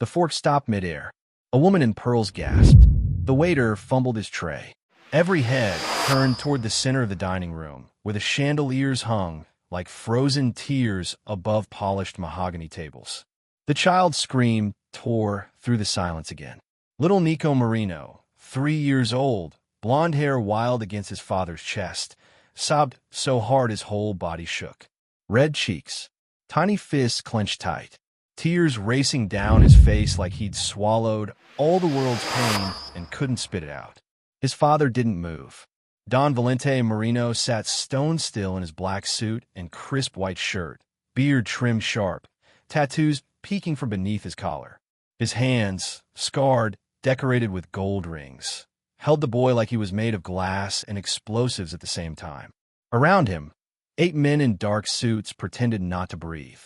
The fork stopped midair. A woman in pearls gasped. The waiter fumbled his tray. Every head turned toward the center of the dining room, where the chandeliers hung like frozen tears above polished mahogany tables. The child's scream tore through the silence again. Little Nico Marino, 3 years old, blonde hair wild against his father's chest, sobbed so hard his whole body shook. Red cheeks, tiny fists clenched tight, tears racing down his face like he'd swallowed all the world's pain and couldn't spit it out. His father didn't move. Don Valente Marino sat stone still in his black suit and crisp white shirt, beard trimmed sharp, tattoos peeking from beneath his collar. His hands, scarred, decorated with gold rings, held the boy like he was made of glass and explosives at the same time. Around him, 8 men in dark suits pretended not to breathe.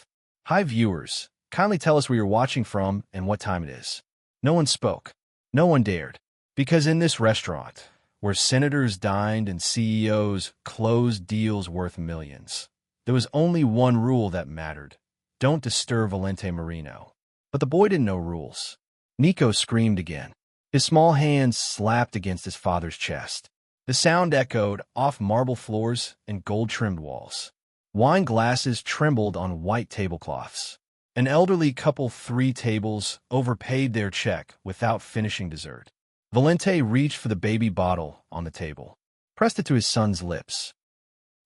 Hi viewers, kindly tell us where you're watching from and what time it is. No one spoke. No one dared. Because in this restaurant, where senators dined and CEOs closed deals worth millions, there was only one rule that mattered. Don't disturb Valente Marino. But the boy didn't know rules. Nico screamed again. His small hands slapped against his father's chest. The sound echoed off marble floors and gold-trimmed walls. Wine glasses trembled on white tablecloths. An elderly couple 3 tables overpaid their check without finishing dessert. Valente reached for the baby bottle on the table, pressed it to his son's lips.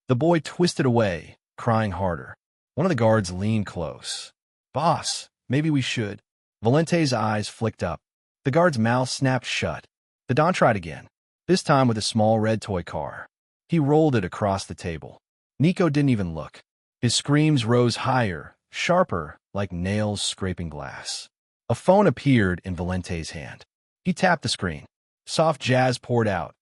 The boy twisted away, crying harder. One of the guards leaned close. "Boss, maybe we should." Valente's eyes flicked up. The guard's mouth snapped shut. The Don tried again, this time with a small red toy car. He rolled it across the table. Nico didn't even look. His screams rose higher, sharper, like nails scraping glass. A phone appeared in Valente's hand. He tapped the screen. Soft jazz poured out.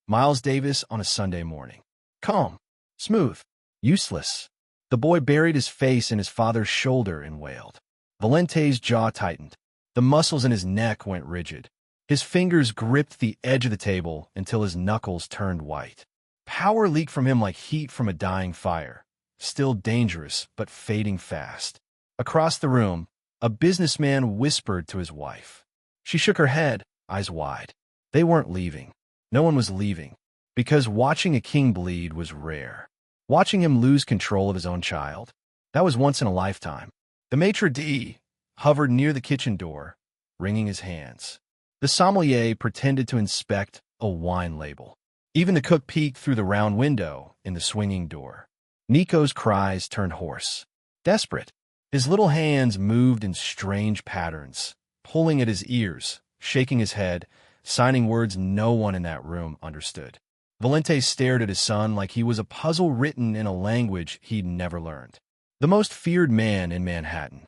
Miles Davis on a Sunday morning. Calm, smooth, useless. The boy buried his face in his father's shoulder and wailed. Valente's jaw tightened. The muscles in his neck went rigid. His fingers gripped the edge of the table until his knuckles turned white. Power leaked from him like heat from a dying fire. Still dangerous, but fading fast. Across the room, a businessman whispered to his wife. She shook her head, eyes wide. They weren't leaving. No one was leaving. Because watching a king bleed was rare. Watching him lose control of his own child, that was once in a lifetime. The maitre d' hovered near the kitchen door, wringing his hands. The sommelier pretended to inspect a wine label. Even the cook peeked through the round window in the swinging door. Nico's cries turned hoarse. Desperate. His little hands moved in strange patterns, pulling at his ears, shaking his head, signing words no one in that room understood. Valente stared at his son like he was a puzzle written in a language he'd never learned. The most feared man in Manhattan.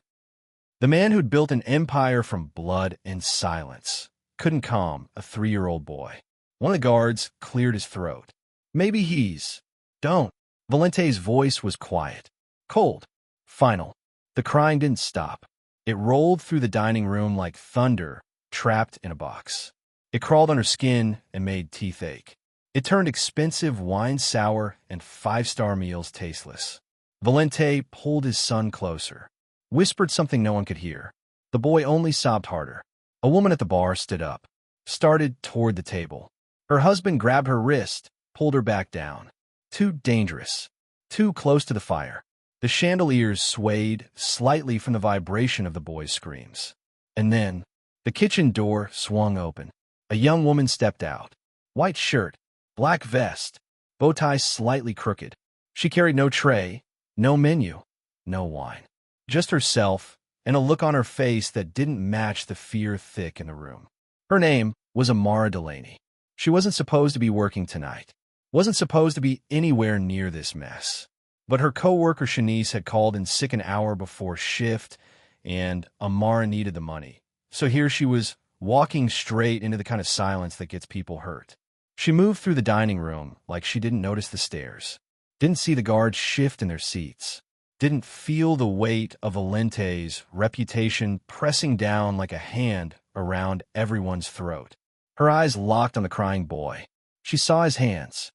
The man who'd built an empire from blood and silence couldn't calm a 3-year-old boy. One of the guards cleared his throat. Maybe he's... Don't. Valente's voice was quiet, cold, final. The crying didn't stop. It rolled through the dining room like thunder trapped in a box. It crawled under skin and made teeth ache. It turned expensive wine sour and 5-star meals tasteless. Valente pulled his son closer, whispered something no one could hear. The boy only sobbed harder. A woman at the bar stood up, started toward the table. Her husband grabbed her wrist, pulled her back down. Too dangerous. Too close to the fire. The chandeliers swayed slightly from the vibration of the boy's screams. And then, the kitchen door swung open. A young woman stepped out. White shirt, black vest, bow tie slightly crooked. She carried no tray, no menu, no wine. Just herself, and a look on her face that didn't match the fear thick in the room. Her name was Amara Delaney. She wasn't supposed to be working tonight. Wasn't supposed to be anywhere near this mess. But her coworker Shanice had called in sick an hour before shift, and Amara needed the money. So here she was, walking straight into the kind of silence that gets people hurt. She moved through the dining room like she didn't notice the stairs. Didn't see the guards shift in their seats. Didn't feel the weight of Valente's reputation pressing down like a hand around everyone's throat. Her eyes locked on the crying boy. She saw his hands.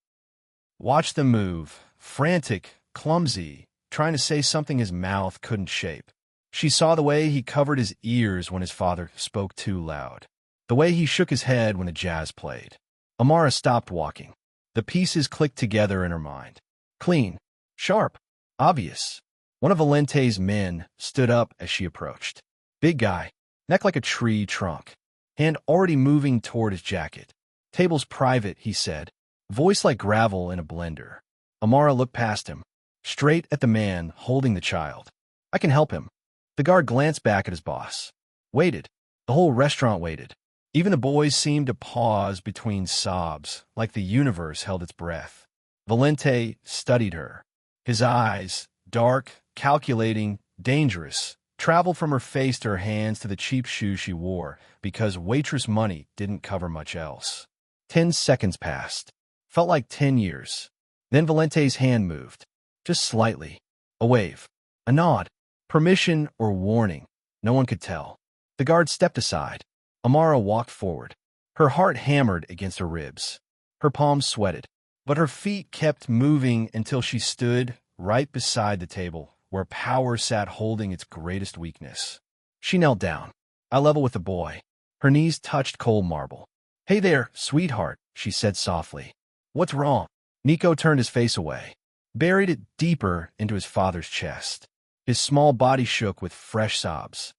Watched them move, frantic, clumsy, trying to say something his mouth couldn't shape. She saw the way he covered his ears when his father spoke too loud, the way he shook his head when the jazz played. Amara stopped walking. The pieces clicked together in her mind. Clean, sharp, obvious. One of Valente's men stood up as she approached. Big guy, neck like a tree trunk, hand already moving toward his jacket. Table's private, he said, voice like gravel in a blender. Amara looked past him, straight at the man holding the child. I can help him. The guard glanced back at his boss. Waited. The whole restaurant waited. Even the boys seemed to pause between sobs, like the universe held its breath. Valente studied her. His eyes, dark, calculating, dangerous, traveled from her face to her hands to the cheap shoes she wore, because waitress money didn't cover much else. 10 seconds passed. Felt like 10 years. Then Valente's hand moved. Just slightly. A wave. A nod. Permission or warning. No one could tell. The guard stepped aside. Amara walked forward. Her heart hammered against her ribs. Her palms sweated. But her feet kept moving until she stood right beside the table, where power sat holding its greatest weakness. She knelt down, eye level with the boy. Her knees touched cold marble. Hey there, sweetheart, she said softly. What's wrong? Nico turned his face away, buried it deeper into his father's chest. His small body shook with fresh sobs.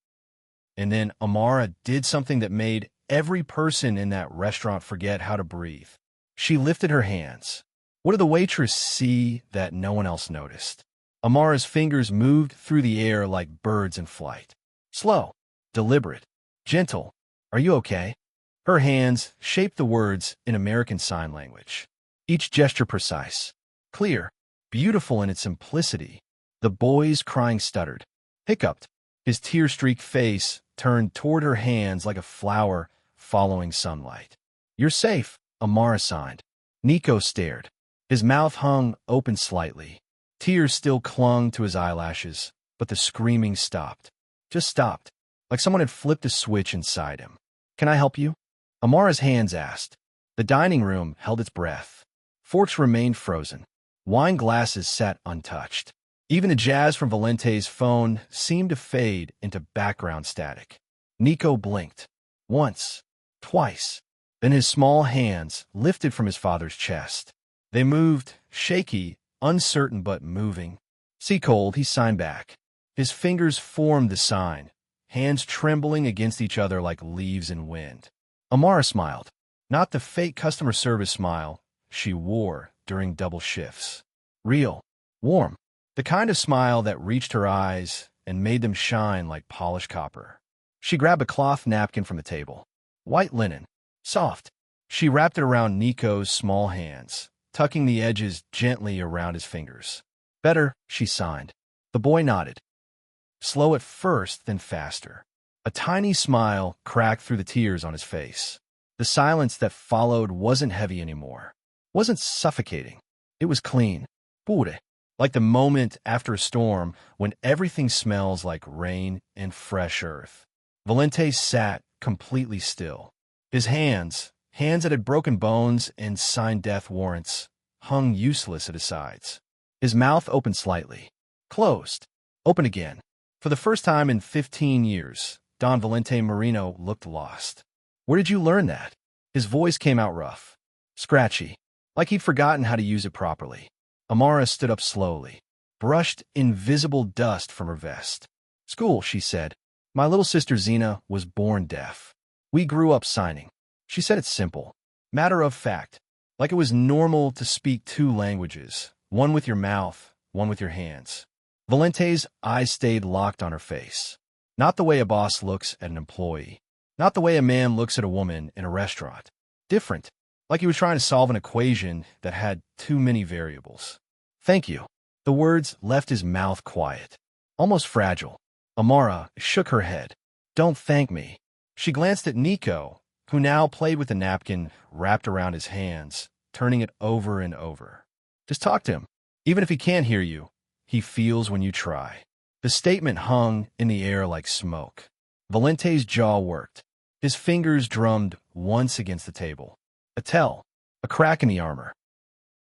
And then Amara did something that made every person in that restaurant forget how to breathe. She lifted her hands. What did the waitress see that no one else noticed? Amara's fingers moved through the air like birds in flight. Slow, deliberate, gentle. Are you okay? Her hands shaped the words in American Sign Language. Each gesture precise, clear, beautiful in its simplicity. The boy's crying stuttered, hiccuped. His tear-streaked face turned toward her hands like a flower following sunlight. You're safe, Amara signed. Nico stared. His mouth hung open slightly. Tears still clung to his eyelashes, but the screaming stopped. Just stopped, like someone had flipped a switch inside him. Can I help you? Amara's hands asked. The dining room held its breath. Forks remained frozen. Wine glasses sat untouched. Even the jazz from Valente's phone seemed to fade into background static. Nico blinked. Once. Twice. Then his small hands lifted from his father's chest. They moved, shaky, uncertain but moving. Sea cold, he signed back. His fingers formed the sign, hands trembling against each other like leaves in wind. Amara smiled. Not the fake customer service smile she wore during double shifts. Real. Warm. The kind of smile that reached her eyes and made them shine like polished copper. She grabbed a cloth napkin from the table. White linen. Soft. She wrapped it around Nico's small hands, tucking the edges gently around his fingers. Better, she signed. The boy nodded. Slow at first, then faster. A tiny smile cracked through the tears on his face. The silence that followed wasn't heavy anymore. Wasn't suffocating. It was clean. Pure. Like the moment after a storm when everything smells like rain and fresh earth. Valente sat completely still. His hands that had broken bones and signed death warrants, hung useless at his sides. His mouth opened slightly. Closed. Open again. For the first time in 15 years, Don Valente Marino looked lost. Where did you learn that? His voice came out rough. Scratchy. Like he'd forgotten how to use it properly. Amara stood up slowly, brushed invisible dust from her vest. School, she said. My little sister Zena was born deaf. We grew up signing. She said it simple, matter of fact, like it was normal to speak two languages, one with your mouth, one with your hands. Valente's eyes stayed locked on her face. Not the way a boss looks at an employee. Not the way a man looks at a woman in a restaurant. Different, like he was trying to solve an equation that had too many variables. Thank you. The words left his mouth quiet, almost fragile. Amara shook her head. Don't thank me. She glanced at Nico, who now played with the napkin wrapped around his hands, turning it over and over. Just talk to him. Even if he can't hear you, he feels when you try. The statement hung in the air like smoke. Valente's jaw worked. His fingers drummed once against the table. A tell, a crack in the armor.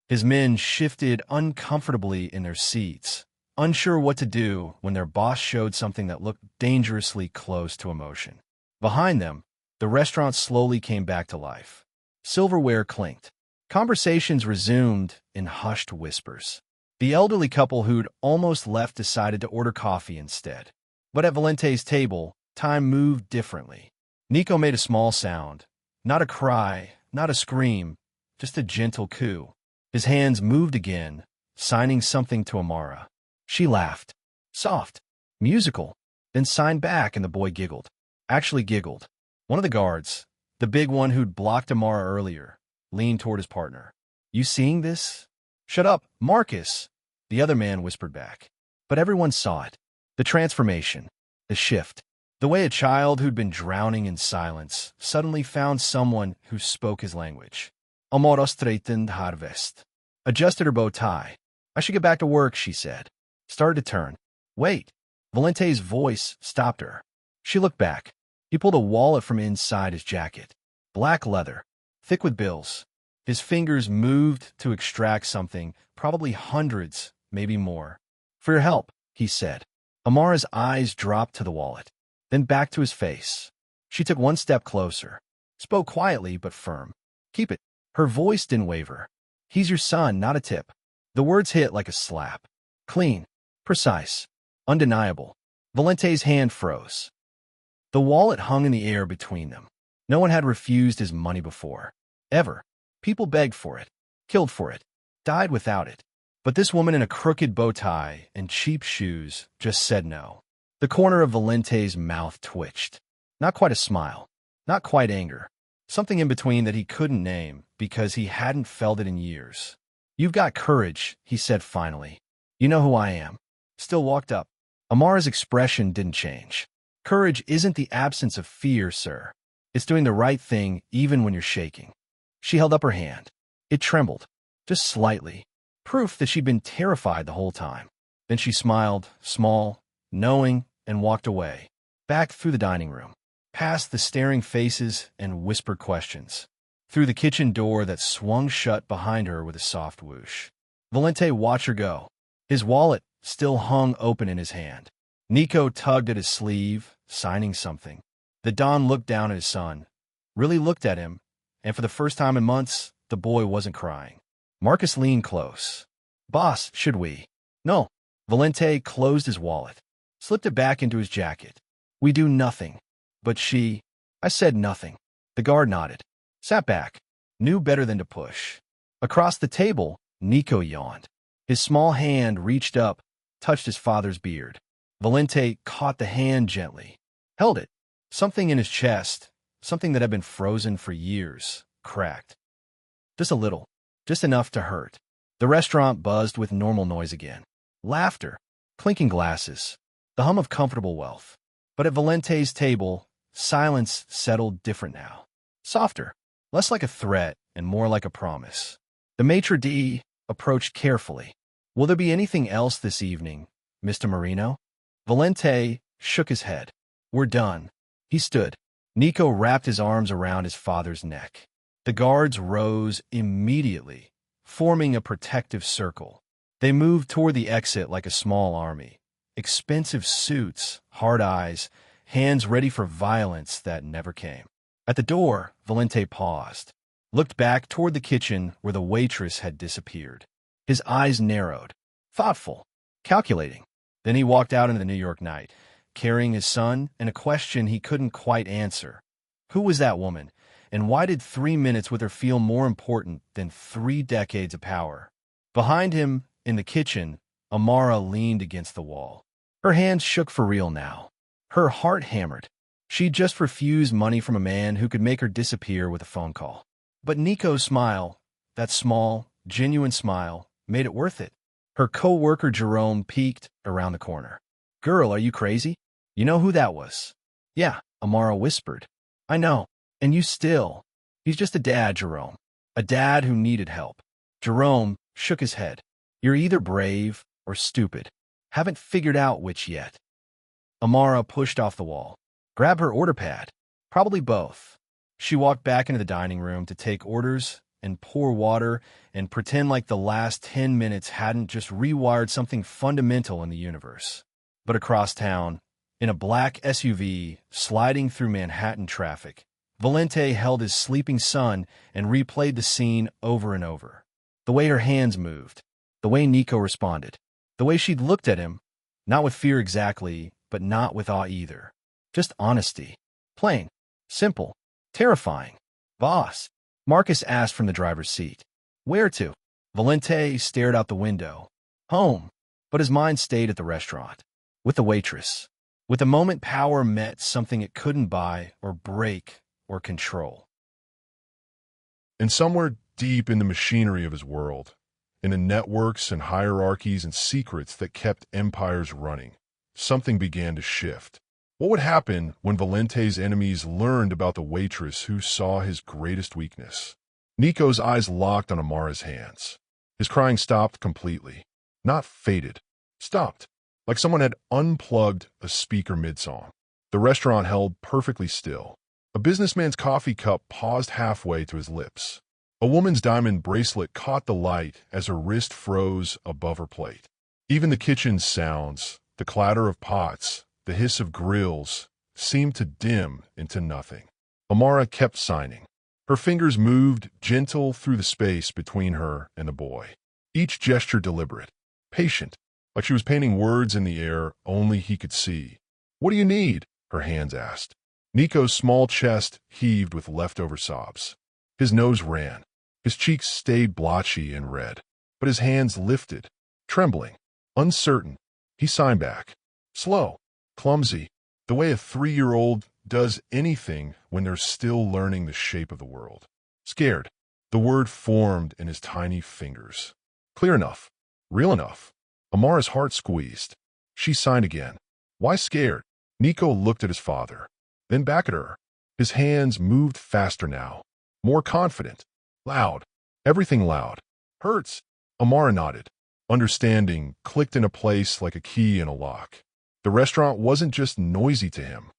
His men shifted uncomfortably in their seats, unsure what to do when their boss showed something that looked dangerously close to emotion. Behind them, the restaurant slowly came back to life. Silverware clinked. Conversations resumed in hushed whispers. The elderly couple who'd almost left decided to order coffee instead. But at Valente's table, time moved differently. Nico made a small sound. Not a cry, not a scream, just a gentle coo. His hands moved again, signing something to Amara. She laughed. Soft. Musical. Then signed back and the boy giggled. Actually giggled. One of the guards, the big one who'd blocked Amara earlier, leaned toward his partner. You seeing this? Shut up, Marcus, the other man whispered back. But everyone saw it. The transformation. The shift. The way a child who'd been drowning in silence suddenly found someone who spoke his language. Amara straightened her vest. Adjusted her bow tie. I should get back to work, she said. Started to turn. Wait. Valente's voice stopped her. She looked back. He pulled a wallet from inside his jacket. Black leather. Thick with bills. His fingers moved to extract something, probably hundreds, maybe more. For your help, he said. Amara's eyes dropped to the wallet, then back to his face. She took one step closer. Spoke quietly but firm. Keep it. Her voice didn't waver. He's your son, not a tip. The words hit like a slap. Clean. Precise. Undeniable. Valente's hand froze. The wallet hung in the air between them. No one had refused his money before. Ever. People begged for it, killed for it, died without it. But this woman in a crooked bow tie and cheap shoes just said no. The corner of Valente's mouth twitched. Not quite a smile. Not quite anger. Something in between that he couldn't name because he hadn't felt it in years. You've got courage, he said finally. You know who I am. Still walked up. Amara's expression didn't change. Courage isn't the absence of fear, sir. It's doing the right thing even when you're shaking. She held up her hand. It trembled, just slightly, proof that she'd been terrified the whole time. Then she smiled, small, knowing, and walked away, back through the dining room, past the staring faces and whispered questions, through the kitchen door that swung shut behind her with a soft whoosh. Valente watched her go. His wallet still hung open in his hand. Nico tugged at his sleeve, signing something. The Don looked down at his son, really looked at him, and for the first time in months, the boy wasn't crying. Marcus leaned close. Boss, should we? No. Valente closed his wallet, slipped it back into his jacket. We do nothing. But she... I said nothing. The guard nodded, sat back, knew better than to push. Across the table, Nico yawned. His small hand reached up, touched his father's beard. Valente caught the hand gently, held it. Something in his chest, something that had been frozen for years, cracked. Just a little, just enough to hurt. The restaurant buzzed with normal noise again. Laughter, clinking glasses, the hum of comfortable wealth. But at Valente's table, silence settled different now. Softer, less like a threat and more like a promise. The maitre d' approached carefully. Will there be anything else this evening, Mr. Marino? Valente shook his head. We're done. He stood. Nico wrapped his arms around his father's neck. The guards rose immediately, forming a protective circle. They moved toward the exit like a small army. Expensive suits, hard eyes, hands ready for violence that never came. At the door, Valente paused, looked back toward the kitchen where the waitress had disappeared. His eyes narrowed, thoughtful, calculating. Then he walked out into the New York night, carrying his son and a question he couldn't quite answer. Who was that woman, and why did 3 minutes with her feel more important than 3 decades of power? Behind him, in the kitchen, Amara leaned against the wall. Her hands shook for real now. Her heart hammered. She'd just refused money from a man who could make her disappear with a phone call. But Nico's smile, that small, genuine smile, made it worth it. Her co-worker Jerome peeked around the corner. Girl, are you crazy? You know who that was? Yeah, Amara whispered. I know. And you still. He's just a dad, Jerome. A dad who needed help. Jerome shook his head. You're either brave or stupid. Haven't figured out which yet. Amara pushed off the wall. Grab her order pad. Probably both. She walked back into the dining room to take orders and pour water and pretend like the last 10 minutes hadn't just rewired something fundamental in the universe. But across town, in a black SUV sliding through Manhattan traffic, Valente held his sleeping son and replayed the scene over and over. The way her hands moved, the way Nico responded, the way she'd looked at him, not with fear exactly, but not with awe either. Just honesty. Plain. Simple. Terrifying. Boss, Marcus asked from the driver's seat. Where to? Valente stared out the window. Home. But his mind stayed at the restaurant. With the waitress. With the moment power met something it couldn't buy or break or control. And somewhere deep in the machinery of his world, in the networks and hierarchies and secrets that kept empires running, something began to shift. What would happen when Valente's enemies learned about the waitress who saw his greatest weakness? Nico's eyes locked on Amara's hands. His crying stopped completely. Not faded. Stopped. Like someone had unplugged a speaker mid-song. The restaurant held perfectly still. A businessman's coffee cup paused halfway to his lips. A woman's diamond bracelet caught the light as her wrist froze above her plate. Even the kitchen's sounds, the clatter of pots, the hiss of grills, seemed to dim into nothing. Amara kept signing. Her fingers moved gentle through the space between her and the boy. Each gesture deliberate, patient, like she was painting words in the air only he could see. What do you need? Her hands asked. Nico's small chest heaved with leftover sobs. His nose ran. His cheeks stayed blotchy and red. But his hands lifted, trembling, uncertain. He signed back. Slow, clumsy, the way a 3-year-old does anything when they're still learning the shape of the world. Scared. The word formed in his tiny fingers. Clear enough. Real enough. Amara's heart squeezed. She signed again. Why scared? Nico looked at his father, then back at her. His hands moved faster now. More confident. Loud. Everything loud. Hurts. Amara nodded. Understanding clicked into place like a key in a lock. The restaurant wasn't just noisy to him.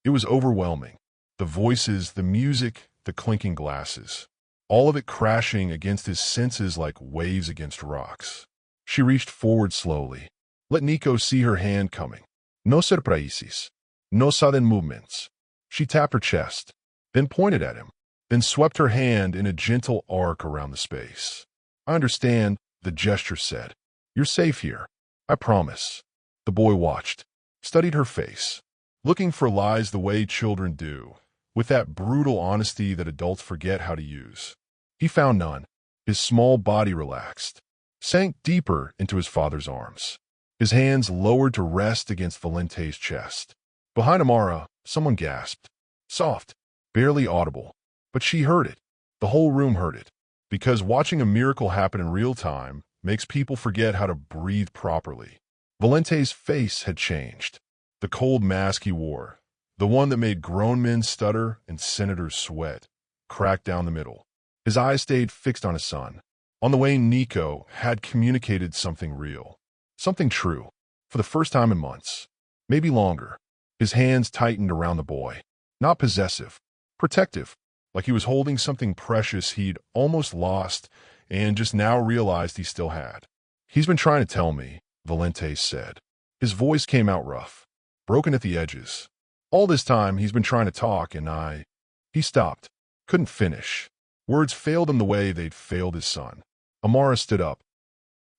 It was overwhelming. The voices, the music, the clinking glasses. All of it crashing against his senses like waves against rocks. She reached forward slowly. Let Nico see her hand coming. No surprises. No sudden movements. She tapped her chest, then pointed at him, then swept her hand in a gentle arc around the space. I understand, the gesture said. You're safe here. I promise. The boy watched, studied her face, looking for lies the way children do, with that brutal honesty that adults forget how to use. He found none. His small body relaxed, sank deeper into his father's arms. His hands lowered to rest against Valente's chest. Behind Amara, someone gasped. Soft, barely audible. But she heard it. The whole room heard it. Because watching a miracle happen in real time makes people forget how to breathe properly. Valente's face had changed. The cold mask he wore, the one that made grown men stutter and senators sweat, cracked down the middle. His eyes stayed fixed on his son, on the way Nico had communicated something real, something true, for the first time in months, maybe longer. His hands tightened around the boy, not possessive, protective, like he was holding something precious he'd almost lost and just now realized he still had. He's been trying to tell me, Valente said. His voice came out rough, broken at the edges. All this time he's been trying to talk and He stopped, couldn't finish. Words failed him the way they'd failed his son. Amara stood up,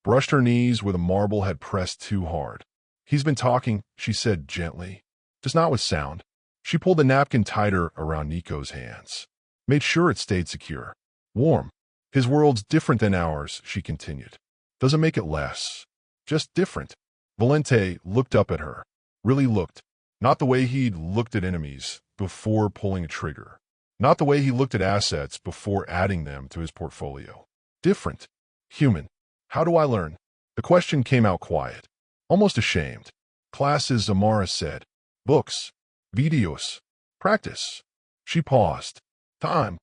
brushed her knees where the marble had pressed too hard. He's been talking, she said gently, just not with sound. She pulled the napkin tighter around Nico's hands, made sure it stayed secure, warm. His world's different than ours, she continued. Doesn't make it less, just different. Valente looked up at her, really looked, not the way he'd looked at enemies before pulling a trigger, not the way he looked at assets before adding them to his portfolio. Different, human. How do I learn? The question came out quiet, almost ashamed. Classes, Amara said. Books, videos, practice. She paused. Time.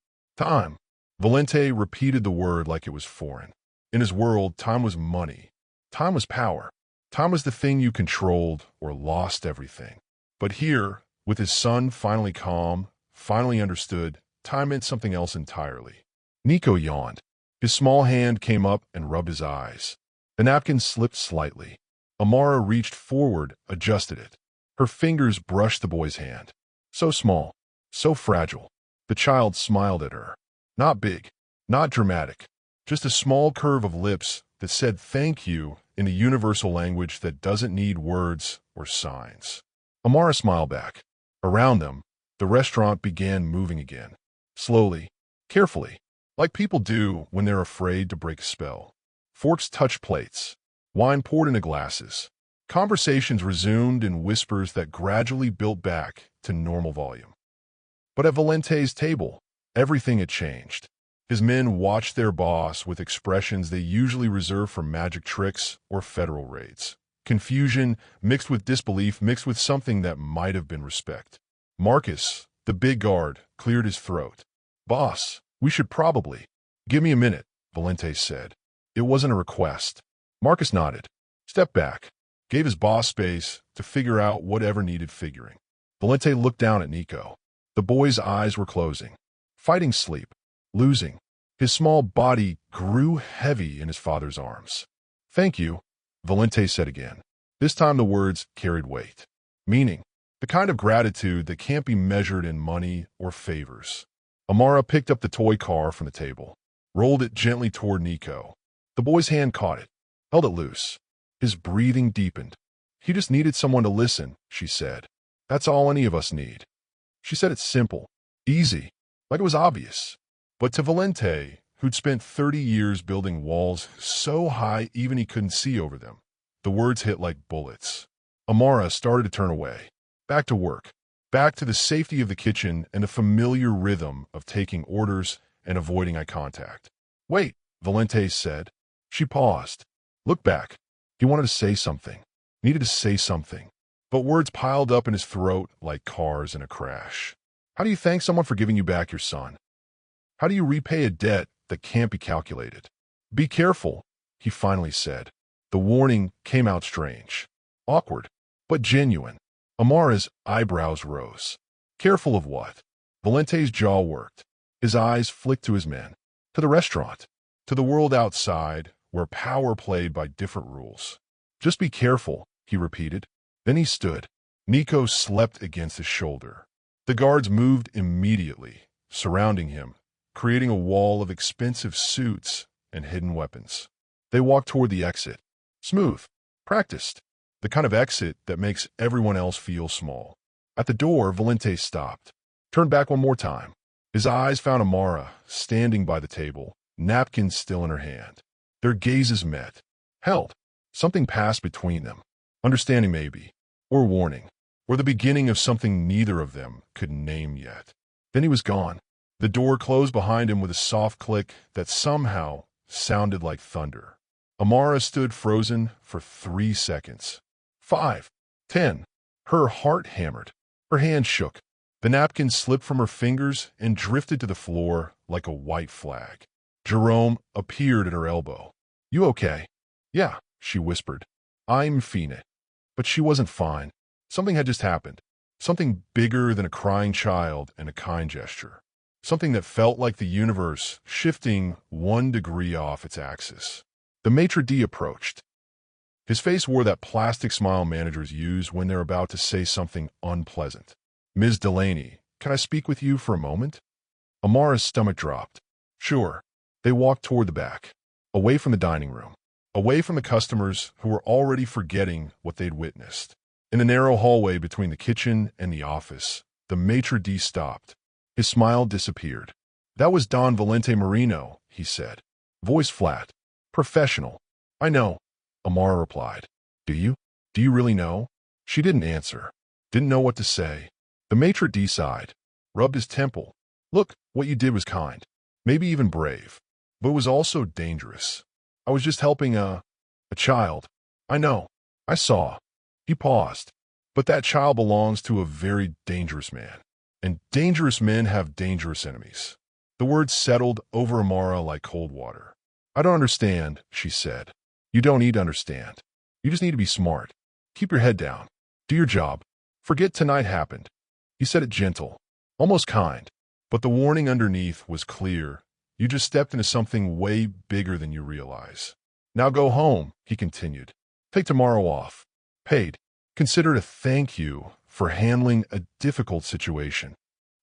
Valente repeated the word like it was foreign. In his world, time was money. Time was power. Time was the thing you controlled or lost everything. But here, with his son finally calm, finally understood, time meant something else entirely. Nico yawned. His small hand came up and rubbed his eyes. The napkin slipped slightly. Amara reached forward, adjusted it. Her fingers brushed the boy's hand. So small, so fragile. The child smiled at her. Not big, not dramatic, just a small curve of lips that said thank you in a universal language that doesn't need words or signs. Amara smiled back. Around them, the restaurant began moving again. Slowly, carefully, like people do when they're afraid to break a spell. Forks touched plates. Wine poured into glasses. Conversations resumed in whispers that gradually built back to normal volume. But at Valente's table, everything had changed. His men watched their boss with expressions they usually reserve for magic tricks or federal raids. Confusion, mixed with disbelief, mixed with something that might have been respect. Marcus, the big guard, cleared his throat. "Boss, we should probably—" "Give me a minute," Valente said. It wasn't a request. Marcus nodded, stepped back, gave his boss space to figure out whatever needed figuring. Valente looked down at Nico. The boy's eyes were closing, fighting sleep, losing. His small body grew heavy in his father's arms. "Thank you," Valente said again. This time the words carried weight. Meaning, the kind of gratitude that can't be measured in money or favors. Amara picked up the toy car from the table, rolled it gently toward Nico. The boy's hand caught it, held it loose. His breathing deepened. "He just needed someone to listen," she said. "That's all any of us need." She said it simple, easy, like it was obvious. But to Valente, who'd spent 30 years building walls so high even he couldn't see over them, the words hit like bullets. Amara started to turn away. Back to work. Back to the safety of the kitchen and the familiar rhythm of taking orders and avoiding eye contact. "Wait," Valente said. She paused. Looked back. He wanted to say something. Needed to say something. But words piled up in his throat like cars in a crash. How do you thank someone for giving you back your son? How do you repay a debt that can't be calculated? "Be careful," he finally said. The warning came out strange. Awkward, but genuine. Amara's eyebrows rose. Careful of what? Valente's jaw worked. His eyes flicked to his men. To the restaurant. To the world outside, where power played by different rules. "Just be careful," he repeated. Then he stood. Nico slept against his shoulder. The guards moved immediately, surrounding him, creating a wall of expensive suits and hidden weapons. They walked toward the exit. Smooth. Practiced. The kind of exit that makes everyone else feel small. At the door, Valente stopped. Turned back one more time. His eyes found Amara, standing by the table, napkin still in her hand. Their gazes met. Held. Something passed between them. Understanding maybe. Or warning. Or the beginning of something neither of them could name yet. Then he was gone. The door closed behind him with a soft click that somehow sounded like thunder. Amara stood frozen for 3 seconds. 5. 10. Her heart hammered. Her hand shook. The napkin slipped from her fingers and drifted to the floor like a white flag. Jerome appeared at her elbow. "You okay?" "Yeah," she whispered. "I'm fine." But she wasn't fine. Something had just happened. Something bigger than a crying child and a kind gesture. Something that felt like the universe shifting 1 degree off its axis. The maitre d' approached. His face wore that plastic smile managers use when they're about to say something unpleasant. "Ms. Delaney, can I speak with you for a moment?" Amara's stomach dropped. "Sure." They walked toward the back, away from the dining room, away from the customers who were already forgetting what they'd witnessed. In the narrow hallway between the kitchen and the office, the maitre d' stopped. His smile disappeared. "That was Don Valente Marino," he said. Voice flat. Professional. "I know," Amara replied. "Do you? Do you really know?" She didn't answer. Didn't know what to say. The maitre d' sighed. Rubbed his temple. "Look, what you did was kind. Maybe even brave. But it was also dangerous. I was just helping a child. I know. I saw." He paused. "But that child belongs to a very dangerous man. And dangerous men have dangerous enemies." The words settled over Amara like cold water. "I don't understand," she said. "You don't need to understand. You just need to be smart. Keep your head down. Do your job. Forget tonight happened." He said it gentle, almost kind. But the warning underneath was clear You just stepped into something way bigger than you realize. Now go home, he continued. Take tomorrow off. Paid. Consider it a thank you for handling a difficult situation.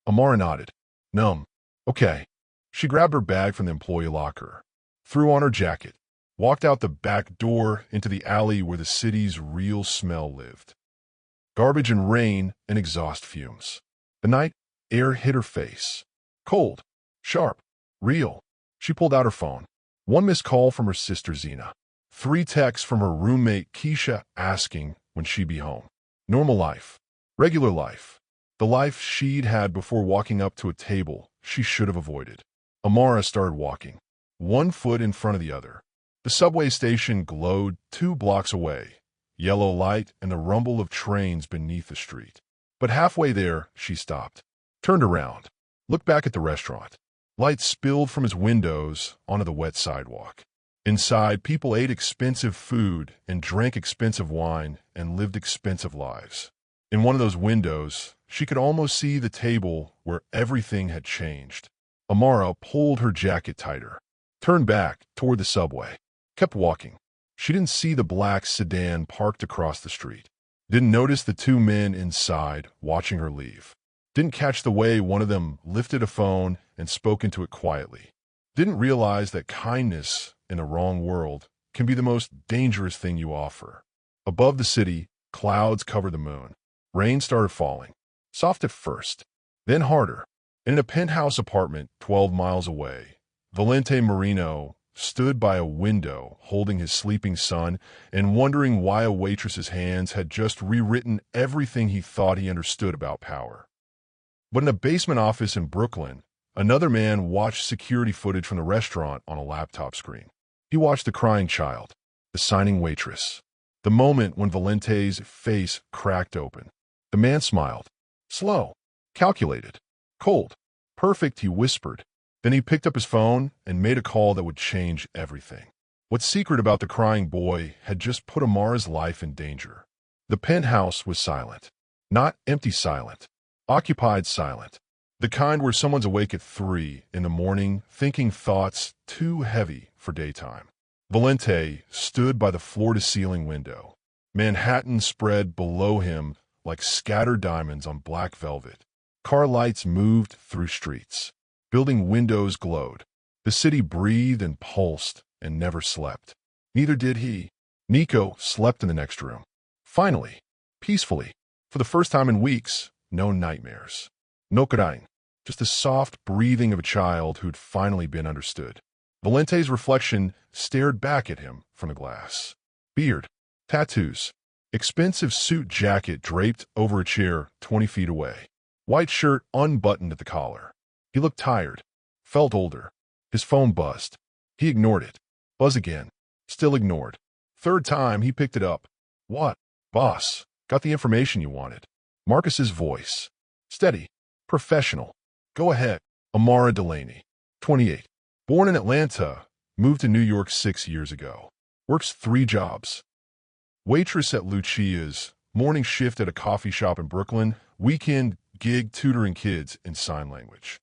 Amara nodded. Numb. Okay. She grabbed her bag from the employee locker, threw on her jacket, walked out the back door into the alley where the city's real smell lived. Garbage and rain and exhaust fumes. The night air hit her face. Cold. Sharp. Real. She pulled out her phone. One missed call from her sister Zena. 3 texts from her roommate Keisha asking when she'd be home. Normal life. Regular life. The life she'd had before walking up to a table she should have avoided. Amara started walking, one foot in front of the other. The subway station glowed 2 blocks away, yellow light and the rumble of trains beneath the street. But halfway there, she stopped, turned around, looked back at the restaurant. Light spilled from its windows onto the wet sidewalk. Inside, people ate expensive food and drank expensive wine and lived expensive lives. In one of those windows, she could almost see the table where everything had changed. Amara pulled her jacket tighter, turned back toward the subway, kept walking. She didn't see the black sedan parked across the street. Didn't notice the 2 men inside watching her leave. Didn't catch the way one of them lifted a phone and spoke into it quietly. Didn't realize that kindness in a wrong world can be the most dangerous thing you offer. Above the city, clouds covered the moon. Rain started falling, soft at first, then harder. In a penthouse apartment 12 miles away, Valente Marino stood by a window holding his sleeping son and wondering why a waitress's hands had just rewritten everything he thought he understood about power. But in a basement office in Brooklyn, another man watched security footage from the restaurant on a laptop screen. He watched the crying child, the signing waitress, the moment when Valente's face cracked open. The man smiled. Slow, calculated, cold, perfect, he whispered. Then he picked up his phone and made a call that would change everything. What's secret about the crying boy had just put Amara's life in danger. The penthouse was silent. Not empty silent. Occupied silent. The kind where someone's awake at 3 in the morning thinking thoughts too heavy for daytime. Valente stood by the floor-to-ceiling window. Manhattan spread below him like scattered diamonds on black velvet. Car lights moved through streets. Building windows glowed. The city breathed and pulsed and never slept. Neither did he. Nico slept in the next room. Finally, peacefully, for the first time in weeks, no nightmares. No crying, just the soft breathing of a child who'd finally been understood. Valente's reflection stared back at him from the glass. Beard, tattoos, expensive suit jacket draped over a chair 20 feet away. White shirt unbuttoned at the collar. He looked tired, felt older. His phone buzzed. He ignored it. Buzz again. Still ignored. Third time, he picked it up. What? Boss, got the information you wanted. Marcus's voice. Steady. Professional. Go ahead. Amara Delaney, 28. Born in Atlanta, moved to New York 6 years ago. Works 3 jobs. Waitress at Lucia's, morning shift at a coffee shop in Brooklyn, weekend gig tutoring kids in sign language.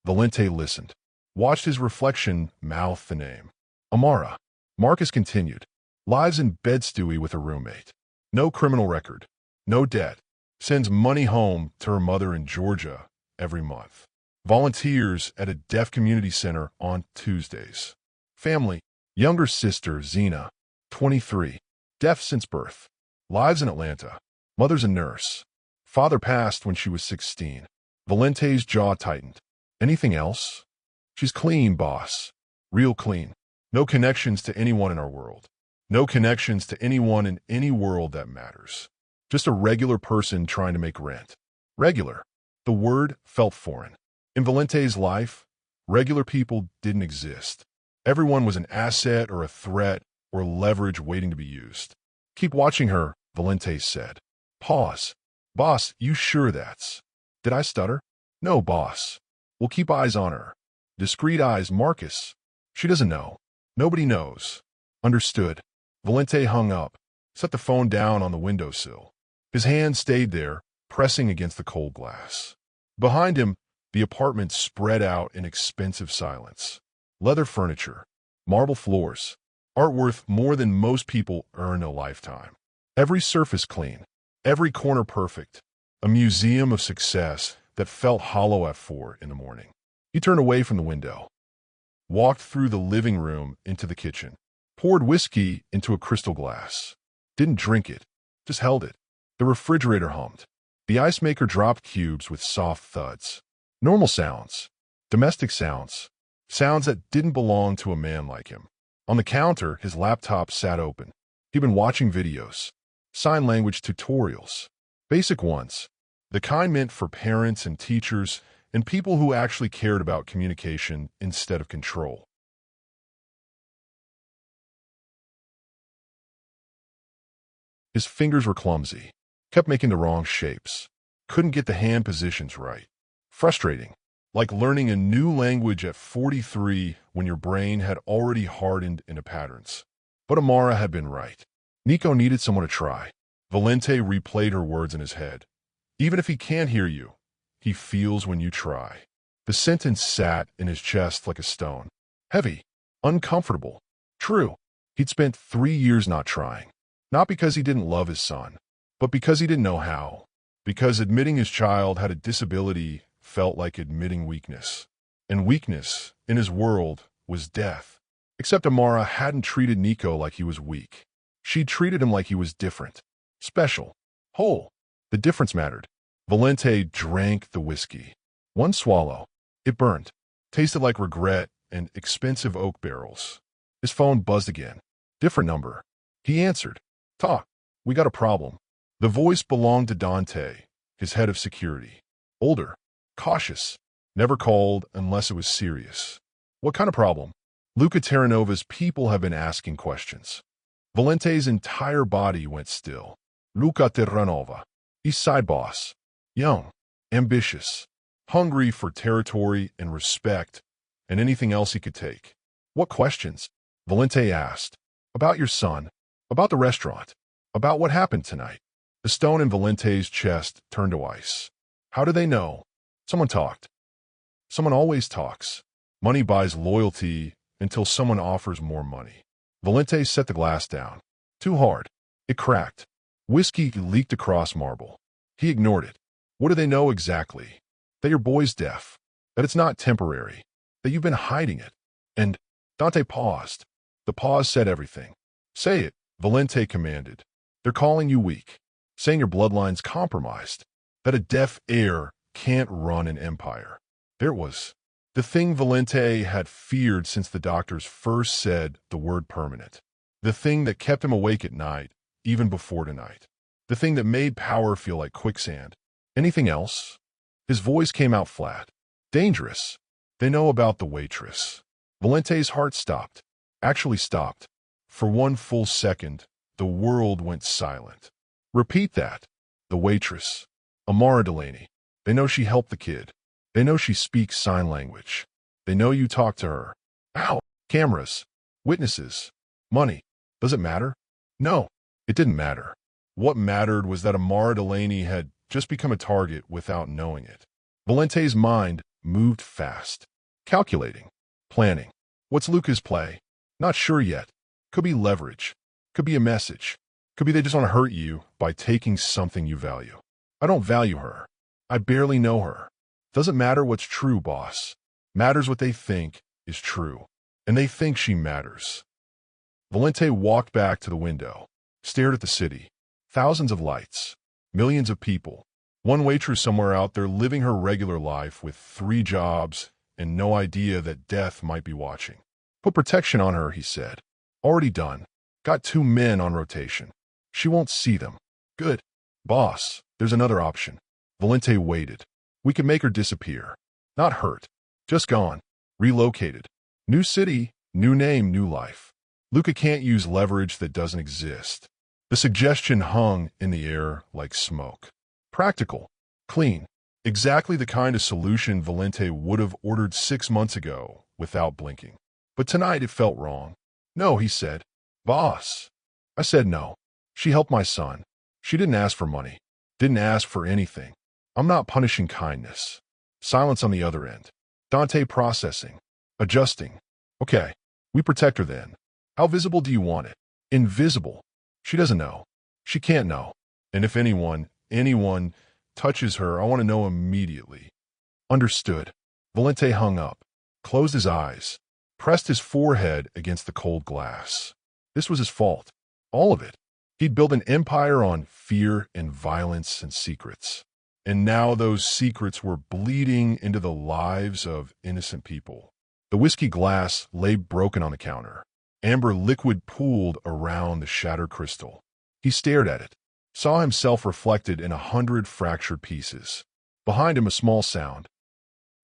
Valente listened, watched his reflection mouth the name. Amara. Marcus continued. Lives in bed-stewy with a roommate. No criminal record. No debt. Sends money home to her mother in Georgia every month. Volunteers at a deaf community center on Tuesdays. Family. Younger sister, Zena, 23. Deaf since birth. Lives in Atlanta. Mother's a nurse. Father passed when she was 16. Valente's jaw tightened. Anything else? She's clean, boss. Real clean. No connections to anyone in our world. No connections to anyone in any world that matters. Just a regular person trying to make rent. Regular. The word felt foreign. In Valente's life, regular people didn't exist. Everyone was an asset or a threat or leverage waiting to be used. Keep watching her, Valente said. Pause. Boss, you sure that's... Did I stutter? No, boss. We'll keep eyes on her. Discreet eyes, Marcus. She doesn't know. Nobody knows. Understood. Valente hung up, set the phone down on the windowsill. His hand stayed there, pressing against the cold glass. Behind him, the apartment spread out in expensive silence. leather furniture, marble floors, art worth more than most people earn in a lifetime. Every surface clean, every corner perfect, a museum of success that felt hollow at 4 in the morning. He turned away from the window, walked through the living room into the kitchen, poured whiskey into a crystal glass. Didn't drink it, just held it. The refrigerator hummed. The ice maker dropped cubes with soft thuds. Normal sounds, domestic sounds, sounds that didn't belong to a man like him. On the counter, his laptop sat open. He'd been watching videos, sign language tutorials, basic ones, the kind meant for parents and teachers and people who actually cared about communication instead of control. His fingers were clumsy, kept making the wrong shapes, couldn't get the hand positions right. Frustrating, like learning a new language at 43 when your brain had already hardened into patterns. But Amara had been right. Nico needed someone to try. Valente replayed her words in his head. Even if he can't hear you, he feels when you try. The sentence sat in his chest like a stone. Heavy, uncomfortable. True, he'd spent 3 years not trying. Not because he didn't love his son, but because he didn't know how. Because admitting his child had a disability felt like admitting weakness. And weakness, in his world, was death. Except Amara hadn't treated Nico like he was weak. She treated him like he was different, special, whole. The difference mattered. Valente drank the whiskey. One swallow. It burned. Tasted like regret and expensive oak barrels. His phone buzzed again. Different number. He answered. Talk. We got a problem. The voice belonged to Dante, his head of security. Older. Cautious. Never called unless it was serious. What kind of problem? Luca Terranova's people have been asking questions. Valente's entire body went still. Luca Terranova. East Side boss. Young. Ambitious. Hungry for territory and respect and anything else he could take. What questions? Valente asked. About your son. About the restaurant. About what happened tonight. The stone in Valente's chest turned to ice. How do they know? Someone talked. Someone always talks. Money buys loyalty until someone offers more money. Valente set the glass down. Too hard. It cracked. Whiskey leaked across marble. He ignored it. What do they know exactly? That your boy's deaf. That it's not temporary. That you've been hiding it. And Dante paused. The pause said everything. Say it, Valente commanded. They're calling you weak. Saying your bloodline's compromised. That a deaf heir can't run an empire. There it was. The thing Valente had feared since the doctors first said the word permanent. The thing that kept him awake at night, even before tonight. The thing that made power feel like quicksand. Anything else? His voice came out flat. Dangerous. They know about the waitress. Valente's heart stopped. Actually stopped. For one full second, the world went silent. Repeat that. The waitress. Amara Delaney. They know she helped the kid. They know she speaks sign language. They know you talked to her. Ow! Cameras. Witnesses. Money. Does it matter? No, it didn't matter. What mattered was that Amara Delaney had just become a target without knowing it. Valente's mind moved fast. Calculating. Planning. What's Luca's play? Not sure yet. Could be leverage. Could be a message. Could be they just want to hurt you by taking something you value. I don't value her. I barely know her. Doesn't matter what's true, boss. Matters what they think is true. And they think she matters. Valente walked back to the window, stared at the city. Thousands of lights. Millions of people. One waitress somewhere out there living her regular life with 3 jobs and no idea that death might be watching. Put protection on her, he said. Already done. Got 2 men on rotation. She won't see them. Good. Boss, there's another option. Valente waited. We could make her disappear. Not hurt. Just gone. Relocated. New city, new name, new life. Luca can't use leverage that doesn't exist. The suggestion hung in the air like smoke. Practical. Clean. Exactly the kind of solution Valente would have ordered 6 months ago without blinking. But tonight it felt wrong. No, he said. Boss. I said no. She helped my son. She didn't ask for money. Didn't ask for anything. I'm not punishing kindness. Silence on the other end. Dante processing. Adjusting. Okay, we protect her then. How visible do you want it? Invisible. She doesn't know. She can't know. And if anyone touches her, I want to know immediately. Understood. Valente hung up, closed his eyes, pressed his forehead against the cold glass. This was his fault. All of it. He'd built an empire on fear and violence and secrets. And now those secrets were bleeding into the lives of innocent people. The whiskey glass lay broken on the counter. Amber liquid pooled around the shattered crystal. He stared at it, saw himself reflected in 100 fractured pieces. Behind him, a small sound.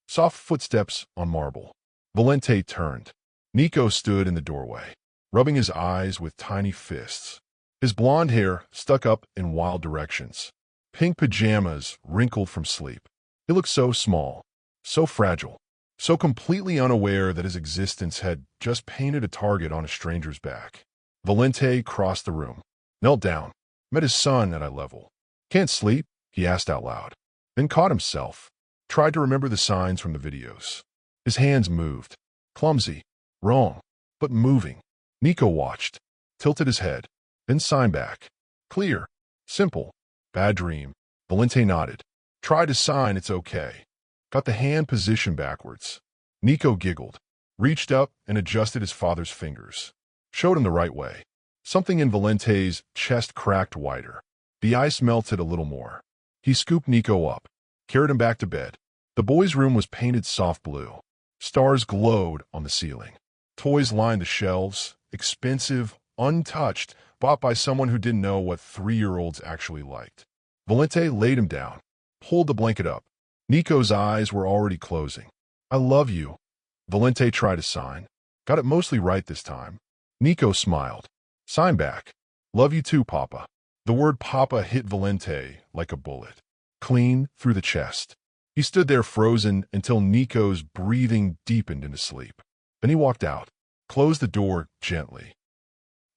Soft footsteps on marble. Valente turned. Nico stood in the doorway, rubbing his eyes with tiny fists. His blonde hair stuck up in wild directions. Pink pajamas wrinkled from sleep. He looked so small, so fragile, so completely unaware that his existence had just painted a target on a stranger's back. Valente crossed the room, knelt down, met his son at eye level. "Can't sleep?" he asked out loud. Then caught himself, tried to remember the signs from the videos. His hands moved. Clumsy, wrong, but moving. Nico watched, tilted his head, then signed back. Clear, simple, bad dream. Valente nodded. Tried to sign, it's okay. Got the hand positioned backwards. Nico giggled, reached up and adjusted his father's fingers. Showed him the right way. Something in Valente's chest cracked wider. The ice melted a little more. He scooped Nico up, carried him back to bed. The boy's room was painted soft blue. Stars glowed on the ceiling. Toys lined the shelves, expensive, untouched, bought by someone who didn't know what 3-year-olds actually liked. Valente laid him down, pulled the blanket up. Nico's eyes were already closing. "I love you." Valente tried to sign. Got it mostly right this time. Nico smiled. Signed back. "Love you too, Papa." The word Papa hit Valente like a bullet, clean through the chest. He stood there frozen until Nico's breathing deepened into sleep. Then he walked out, closed the door gently,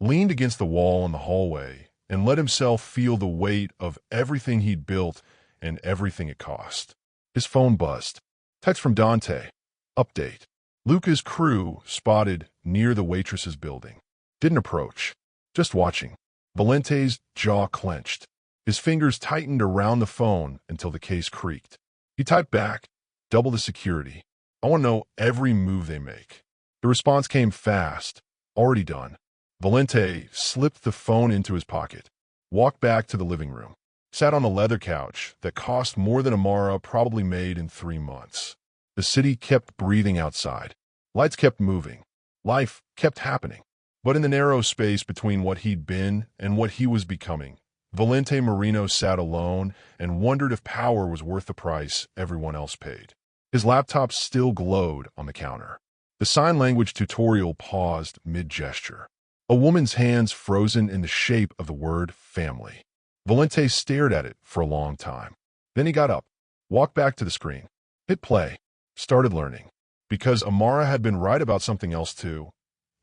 leaned against the wall in the hallway, and let himself feel the weight of everything he'd built and everything it cost. His phone buzzed. Text from Dante. Update. Luca's crew spotted near the Waitress's building. Didn't approach, just watching. Valente's jaw clenched. His fingers tightened around the phone until the case creaked. He typed back, "Double the security. I want to know every move they make." The response came fast, already done. Valente slipped the phone into his pocket, walked back to the living room, sat on a leather couch that cost more than Amara probably made in 3 months. The city kept breathing outside. Lights kept moving. Life kept happening. But in the narrow space between what he'd been and what he was becoming, Valente Marino sat alone and wondered if power was worth the price everyone else paid. His laptop still glowed on the counter. The sign language tutorial paused mid-gesture. A woman's hands frozen in the shape of the word family. Valente stared at it for a long time. Then he got up, walked back to the screen, hit play, started learning. Because Amara had been right about something else too.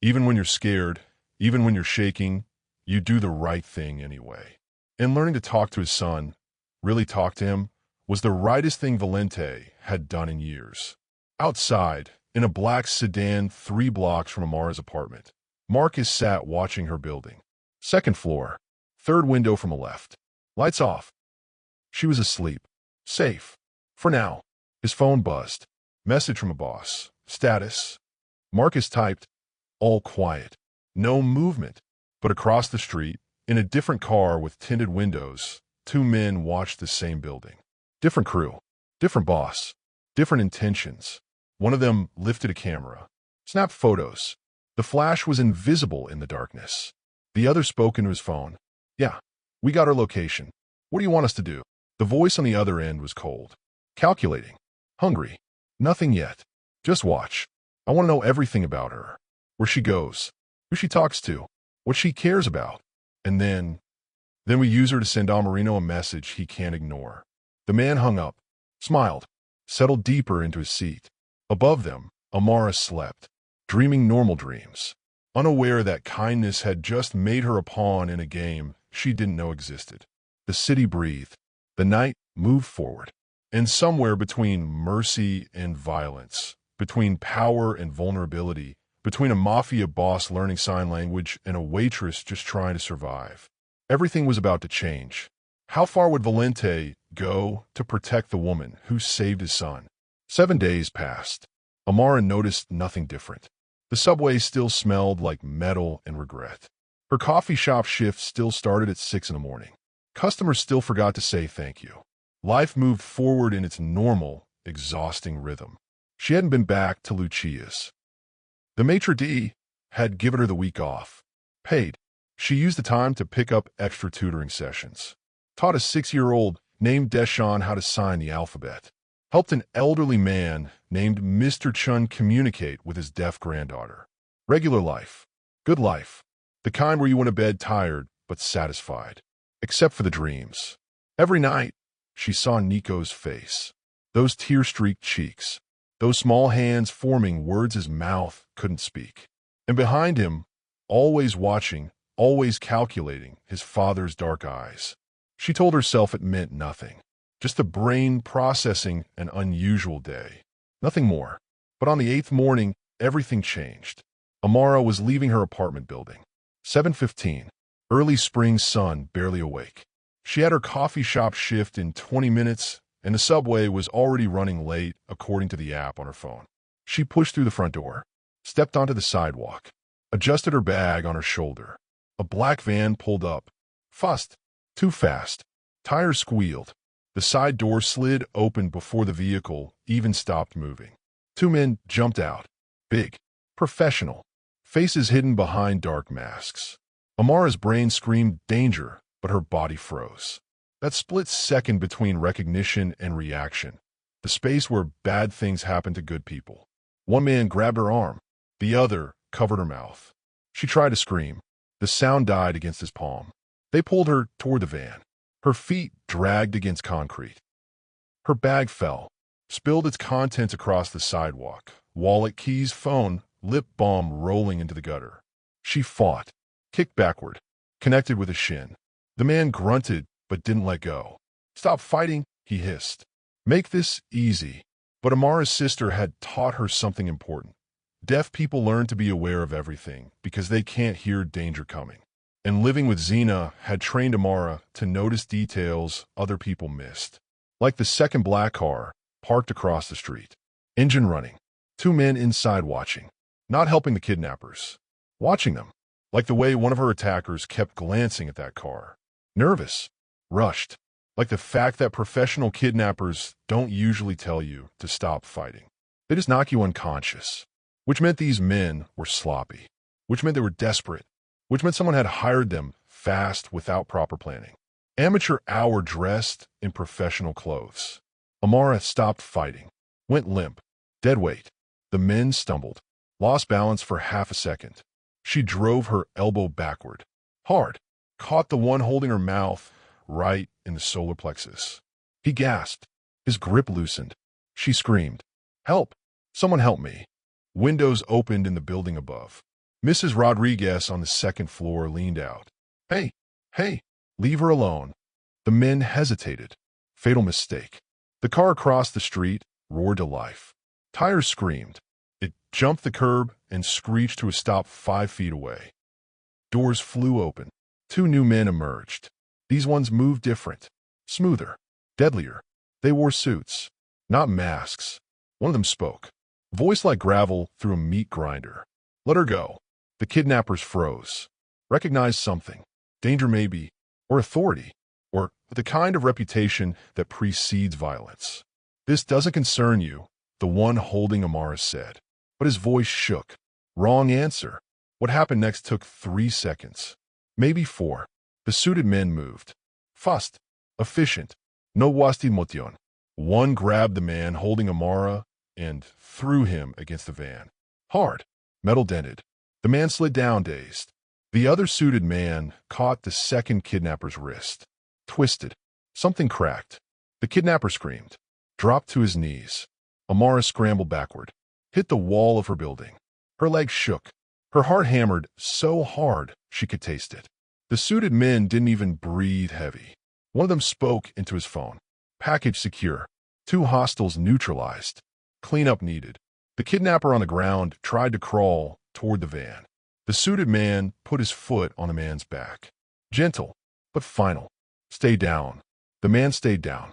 Even when you're scared, even when you're shaking, you do the right thing anyway. And learning to talk to his son, really talk to him, was the rightest thing Valente had done in years. Outside, in a black sedan 3 blocks from Amara's apartment, Marcus sat watching her building. 2nd floor, 3rd window from the left. Lights off. She was asleep. Safe. For now. His phone buzzed. Message from a boss. Status. Marcus typed, "All quiet. No movement." But across the street, in a different car with tinted windows, 2 men watched the same building. Different crew. Different boss. Different intentions. One of them lifted a camera. Snapped photos. The flash was invisible in the darkness. The other spoke into his phone. "Yeah, we got her location. What do you want us to do?" The voice on the other end was cold. Calculating. Hungry. "Nothing yet. Just watch. I want to know everything about her. Where she goes. Who she talks to. What she cares about. And then we use her to send Amarino a message he can't ignore." The man hung up, smiled, settled deeper into his seat. Above them, Amara slept, dreaming normal dreams, unaware that kindness had just made her a pawn in a game she didn't know existed. The city breathed. The night moved forward. And somewhere between mercy and violence, between power and vulnerability, between a mafia boss learning sign language and a waitress just trying to survive. Everything was about to change. How far would Valente go to protect the woman who saved his son? 7 days passed. Amara noticed nothing different. The subway still smelled like metal and regret. Her coffee shop shift still started at 6 in the morning. Customers still forgot to say thank you. Life moved forward in its normal, exhausting rhythm. She hadn't been back to Lucia's. The maitre d' had given her the week off. Paid. She used the time to pick up extra tutoring sessions. Taught a 6-year-old named Deshawn how to sign the alphabet. Helped an elderly man named Mr. Chun communicate with his deaf granddaughter. Regular life. Good life. The kind where you went to bed tired but satisfied. Except for the dreams. Every night, she saw Nico's face. Those tear-streaked cheeks. Those small hands forming words his mouth couldn't speak. And behind him, always watching, always calculating, his father's dark eyes. She told herself it meant nothing. Just the brain processing an unusual day. Nothing more. But on the 8th morning, everything changed. Amara was leaving her apartment building. 7:15. Early spring sun barely awake. She had her coffee shop shift in 20 minutes, and the subway was already running late according to the app on her phone. She pushed through the front door, stepped onto the sidewalk, adjusted her bag on her shoulder. A black van pulled up. Fast. Too fast. Tires squealed. The side door slid open before the vehicle even stopped moving. 2 men jumped out. Big. Professional. Faces hidden behind dark masks. Amara's brain screamed danger, but her body froze. That split second between recognition and reaction. The space where bad things happen to good people. One man grabbed her arm. The other covered her mouth. She tried to scream. The sound died against his palm. They pulled her toward the van. Her feet dragged against concrete. Her bag fell, spilled its contents across the sidewalk. Wallet, keys, phone, lip balm rolling into the gutter. She fought, kicked backward, connected with a shin. The man grunted but didn't let go. "Stop fighting," he hissed. "Make this easy." But Amara's sister had taught her something important. Deaf people learn to be aware of everything because they can't hear danger coming. And living with Xena had trained Amara to notice details other people missed. Like the second black car parked across the street. Engine running. 2 men inside watching. Not helping the kidnappers. Watching them. Like the way one of her attackers kept glancing at that car. Nervous. Rushed. Like the fact that professional kidnappers don't usually tell you to stop fighting. They just knock you unconscious. Which meant these men were sloppy. Which meant they were desperate. Which meant someone had hired them fast without proper planning. Amateur hour dressed in professional clothes. Amara stopped fighting. Went limp. Dead weight. The men stumbled. Lost balance for half a second. She drove her elbow backward. Hard. Caught the one holding her mouth right in the solar plexus. He gasped. His grip loosened. She screamed. "Help! Someone help me!" Windows opened in the building above. Mrs. Rodriguez on the 2nd floor leaned out. Hey, leave her alone." The men hesitated. Fatal mistake. The car across the street roared to life. Tires screamed. It jumped the curb and screeched to a stop 5 feet away. Doors flew open. 2 new men emerged. These ones moved different. Smoother. Deadlier. They wore suits. Not masks. One of them spoke. Voice like gravel through a meat grinder. "Let her go." The kidnappers froze. Recognized something. Danger maybe. Or authority. Or the kind of reputation that precedes violence. "This doesn't concern you," the one holding Amara said. But his voice shook. Wrong answer. What happened next took 3 seconds. Maybe 4. The suited men moved. Fast. Efficient. No motion. One grabbed the man holding Amara and threw him against the van. Hard. Metal dented. The man slid down, dazed. The other suited man caught the second kidnapper's wrist. Twisted. Something cracked. The kidnapper screamed. Dropped to his knees. Amara scrambled backward. Hit the wall of her building. Her legs shook. Her heart hammered so hard she could taste it. The suited men didn't even breathe heavy. One of them spoke into his phone. Package secure. 2 hostiles neutralized. Cleanup needed. The kidnapper on the ground tried to crawl, toward the van. The suited man put his foot on the man's back. Gentle, but final. Stay down. The man stayed down.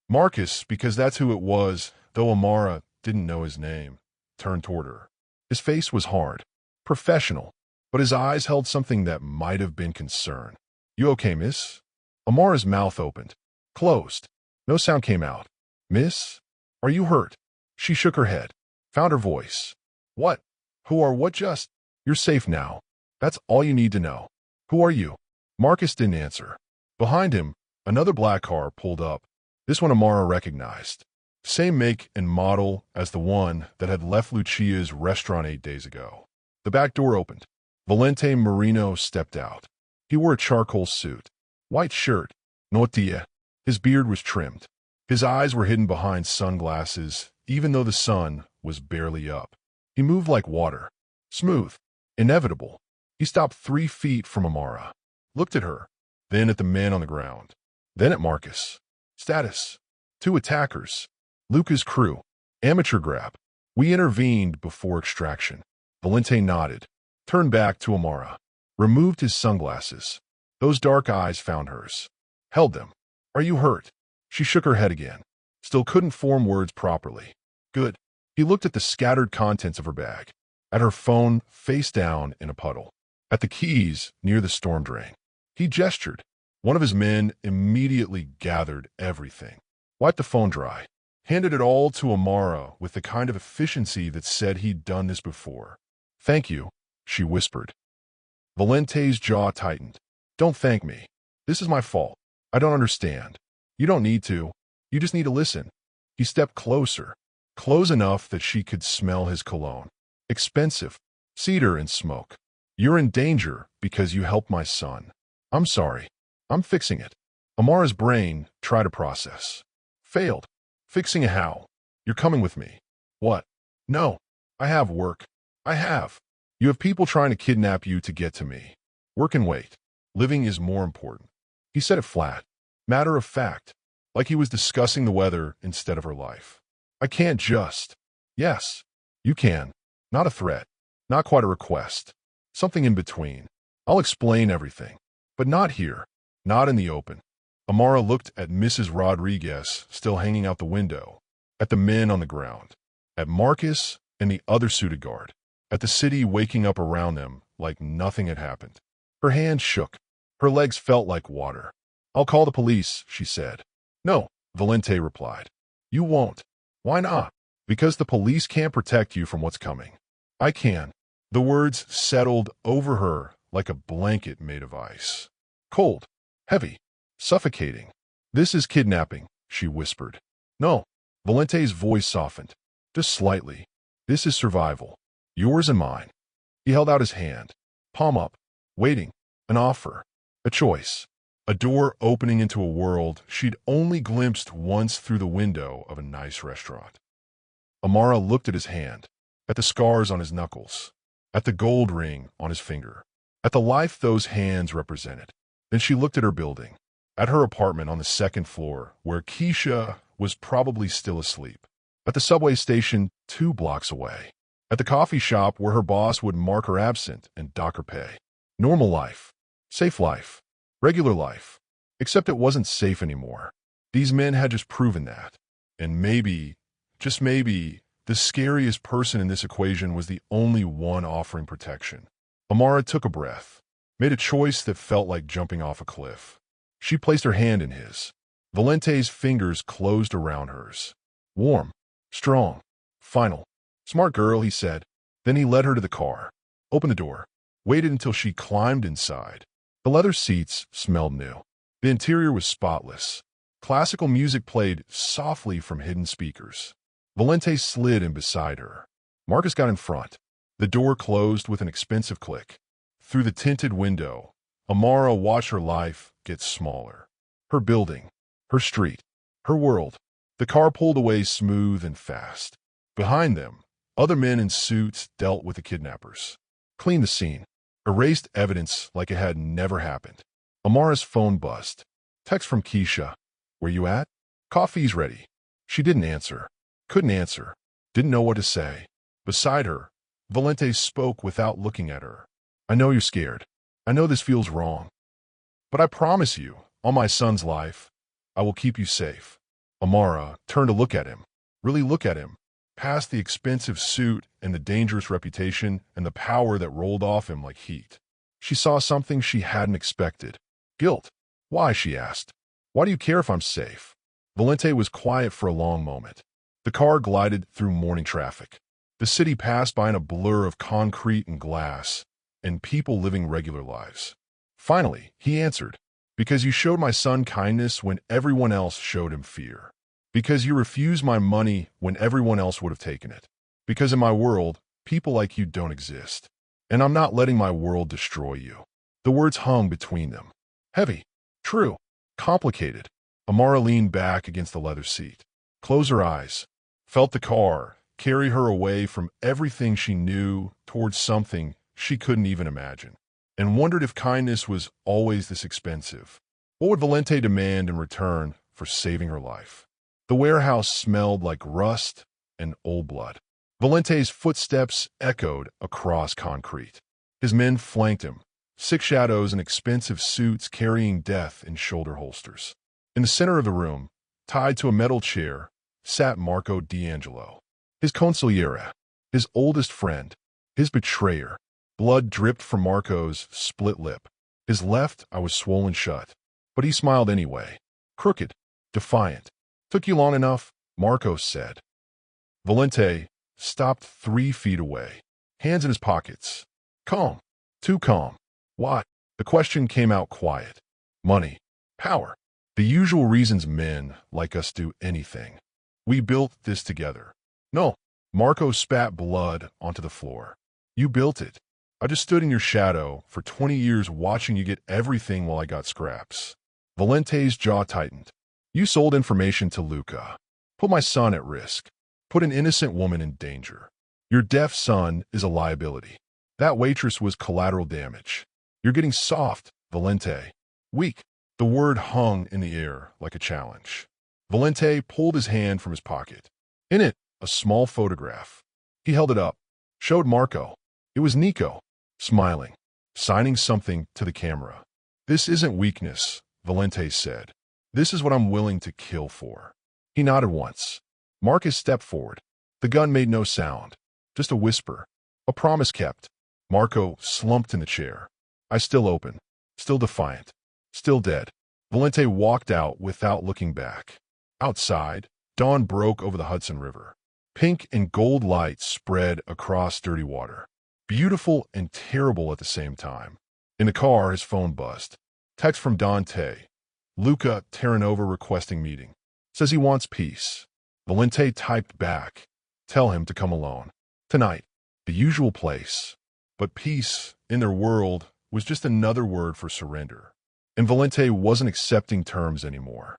Marcus, because that's who it was, though Amara didn't know his name, turned toward her. His face was hard, professional, but his eyes held something that might have been concern. You okay, miss? Amara's mouth opened, closed. No sound came out. Miss? Are you hurt? She shook her head, found her voice. What? Who are what just? You're safe now. That's all you need to know. Who are you? Marcus didn't answer. Behind him, another black car pulled up. This one Amara recognized. Same make and model as the one that had left Lucia's restaurant 8 days ago. The back door opened. Valente Marino stepped out. He wore a charcoal suit, white shirt, nortilla. His beard was trimmed. His eyes were hidden behind sunglasses, even though the sun was barely up. He moved like water, smooth, inevitable. He stopped 3 feet from Amara, looked at her, then at the men on the ground, then at Marcus. Status: 2 attackers. Luca's crew. Amateur grab. We intervened before extraction. Valente nodded, turned back to Amara, removed his sunglasses. Those dark eyes found hers, held them. Are you hurt? She shook her head again, still couldn't form words properly. Good. He looked at the scattered contents of her bag, at her phone face down in a puddle, at the keys near the storm drain. He gestured. One of his men immediately gathered everything, wiped the phone dry, handed it all to Amara with the kind of efficiency that said he'd done this before. Thank you, she whispered. Valente's jaw tightened. Don't thank me. This is my fault. I don't understand. You don't need to. You just need to listen. He stepped closer, close enough that she could smell his cologne. Expensive, cedar and smoke. You're in danger because you helped my son. I'm sorry. I'm fixing it. Amara's brain tried to process. Failed. Fixing it how? You're coming with me. What? No. I have work. I have. You have people trying to kidnap you to get to me. Work and wait. Living is more important. He said it flat, matter of fact, like he was discussing the weather instead of her life. I can't just. Yes, you can. Not a threat. Not quite a request. Something in between. I'll explain everything. But not here. Not in the open. Amara looked at Mrs. Rodriguez still hanging out the window, at the men on the ground, at Marcus and the other suited guard, at the city waking up around them like nothing had happened. Her hands shook. Her legs felt like water. I'll call the police, she said. No, Valente replied. You won't. Why not? Because the police can't protect you from what's coming. I can. The words settled over her like a blanket made of ice. Cold, heavy, suffocating. This is kidnapping, she whispered. No. Valente's voice softened, just slightly. This is survival. Yours and mine. He held out his hand, palm up, waiting. An offer. A choice. A door opening into a world she'd only glimpsed once through the window of a nice restaurant. Amara looked at his hand, at the scars on his knuckles, at the gold ring on his finger, at the life those hands represented. Then she looked at her building, at her apartment on the 2nd floor, where Keisha was probably still asleep, at the subway station 2 blocks away, at the coffee shop where her boss would mark her absent and dock her pay. Normal life. Safe life. Regular life. Except it wasn't safe anymore. These men had just proven that. And maybe, just maybe, the scariest person in this equation was the only one offering protection. Amara took a breath, made a choice that felt like jumping off a cliff. She placed her hand in his. Valente's fingers closed around hers. Warm, strong, final. Smart girl, he said. Then he led her to the car, opened the door, waited until she climbed inside. The leather seats smelled new. The interior was spotless. Classical music played softly from hidden speakers. Valente slid in beside her. Marcus got in front. The door closed with an expensive click. Through the tinted window, Amara watched her life get smaller. Her building, her street, her world. The car pulled away smooth and fast. Behind them, other men in suits dealt with the kidnappers. Cleaned the scene. Erased evidence like it had never happened. Amara's phone buzzed. Text from Keisha. Where you at? Coffee's ready. She didn't answer. Couldn't answer. Didn't know what to say. Beside her, Valente spoke without looking at her. I know you're scared. I know this feels wrong. But I promise you, on my son's life, I will keep you safe. Amara turned to look at him. Really look at him. Past the expensive suit and the dangerous reputation and the power that rolled off him like heat. She saw something she hadn't expected. Guilt. Why, she asked. Why do you care if I'm safe? Valente was quiet for a long moment. The car glided through morning traffic. The city passed by in a blur of concrete and glass, and people living regular lives. Finally, he answered, because you showed my son kindness when everyone else showed him fear. Because you refused my money when everyone else would have taken it. Because in my world, people like you don't exist. And I'm not letting my world destroy you. The words hung between them. Heavy. True. Complicated. Amara leaned back against the leather seat. Closed her eyes. Felt the car carry her away from everything she knew towards something she couldn't even imagine. And wondered if kindness was always this expensive. What would Valente demand in return for saving her life? The warehouse smelled like rust and old blood. Valente's footsteps echoed across concrete. His men flanked him, 6 shadows in expensive suits carrying death in shoulder holsters. In the center of the room, tied to a metal chair, sat Marco D'Angelo, his consigliere, his oldest friend, his betrayer. Blood dripped from Marco's split lip. His left eye was swollen shut, but he smiled anyway, crooked, defiant. Took you long enough, Marco said. Valente stopped 3 feet away, hands in his pockets. Calm, too calm. What? The question came out quiet. Money, power, the usual reasons men like us do anything. We built this together. No, Marco spat blood onto the floor. You built it. I just stood in your shadow for 20 years watching you get everything while I got scraps. Valente's jaw tightened. You sold information to Luca. Put my son at risk. Put an innocent woman in danger. Your deaf son is a liability. That waitress was collateral damage. You're getting soft, Valente. Weak. The word hung in the air like a challenge. Valente pulled his hand from his pocket. In it, a small photograph. He held it up. Showed Marco. It was Nico, smiling, signing something to the camera. This isn't weakness, Valente said. This is what I'm willing to kill for. He nodded once. Marcus stepped forward. The gun made no sound, just a whisper. A promise kept. Marco slumped in the chair. Eyes still open, still defiant, still dead. Valente walked out without looking back. Outside, dawn broke over the Hudson River. Pink and gold lights spread across dirty water. Beautiful and terrible at the same time. In the car, his phone buzzed. Text from Dante. Luca Terranova requesting meeting. Says he wants peace. Valente typed back. Tell him to come alone. Tonight. The usual place. But peace, in their world, was just another word for surrender. And Valente wasn't accepting terms anymore.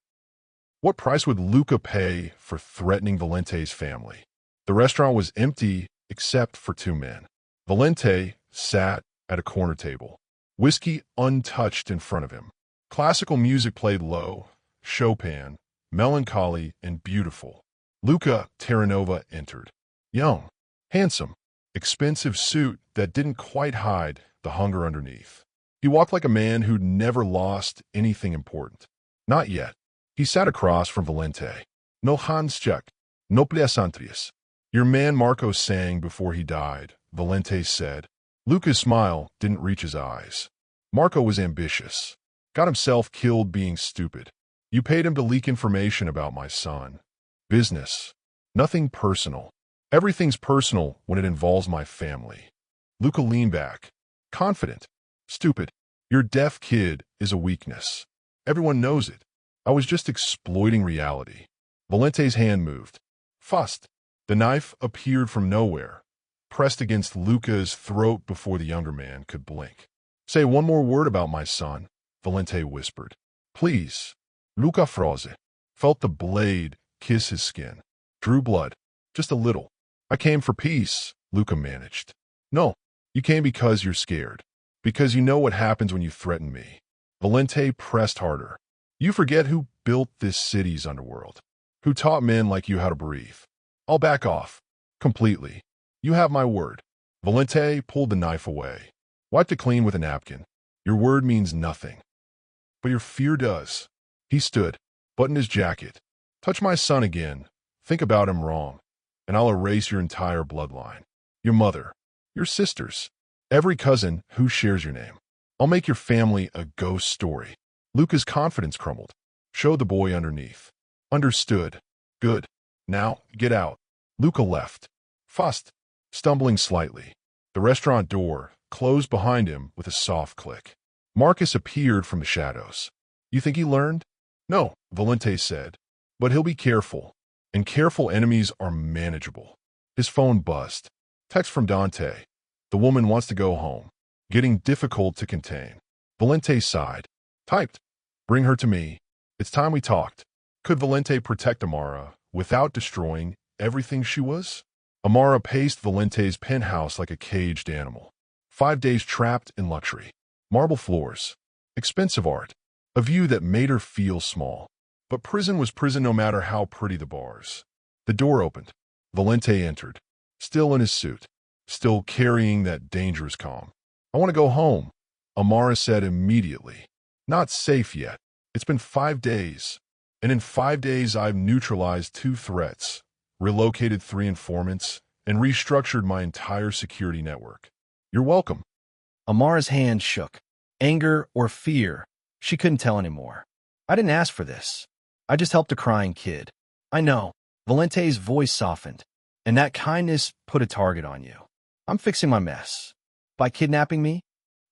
What price would Luca pay for threatening Valente's family? The restaurant was empty except for 2 men. Valente sat at a corner table. Whiskey untouched in front of him. Classical music played low, Chopin, melancholy and beautiful. Luca Terranova entered. Young, handsome, expensive suit that didn't quite hide the hunger underneath. He walked like a man who'd never lost anything important. Not yet. He sat across from Valente. No handshake, no pleasantries. Your man Marco sang before he died, Valente said. Luca's smile didn't reach his eyes. Marco was ambitious. Got himself killed being stupid. You paid him to leak information about my son. Business. Nothing personal. Everything's personal when it involves my family. Luca leaned back. Confident. Stupid. Your deaf kid is a weakness. Everyone knows it. I was just exploiting reality. Valente's hand moved. Fust. The knife appeared from nowhere, pressed against Luca's throat before the younger man could blink. Say one more word about my son, Valente whispered. Please. Luca froze. Felt the blade kiss his skin. Drew blood. Just a little. I came for peace, Luca managed. No, you came because you're scared. Because you know what happens when you threaten me. Valente pressed harder. You forget who built this city's underworld. Who taught men like you how to breathe. I'll back off. Completely. You have my word. Valente pulled the knife away, wiped it clean with a napkin. Your word means nothing, but your fear does. He stood, buttoned his jacket. Touch my son again, think about him wrong, and I'll erase your entire bloodline. Your mother, your sisters, every cousin who shares your name. I'll make your family a ghost story. Luca's confidence crumbled. Show the boy underneath. Understood. Good. Now, get out. Luca left. Fussed, stumbling slightly. The restaurant door closed behind him with a soft click. Marcus appeared from the shadows. You think he learned? No, Valente said. But he'll be careful, and careful enemies are manageable. His phone buzzed. Text from Dante. The woman wants to go home. Getting difficult to contain. Valente sighed. Typed. Bring her to me. It's time we talked. Could Valente protect Amara without destroying everything she was? Amara paced Valente's penthouse like a caged animal. 5 days trapped in luxury. Marble floors. Expensive art. A view that made her feel small. But prison was prison no matter how pretty the bars. The door opened. Valente entered. Still in his suit. Still carrying that dangerous calm. I want to go home, Amara said immediately. Not safe yet. It's been 5 days. And in 5 days I've neutralized 2 threats, relocated 3 informants, and restructured my entire security network. You're welcome. Amara's hand shook. Anger or fear, she couldn't tell anymore. I didn't ask for this. I just helped a crying kid. I know. Valente's voice softened. And that kindness put a target on you. I'm fixing my mess. By kidnapping me?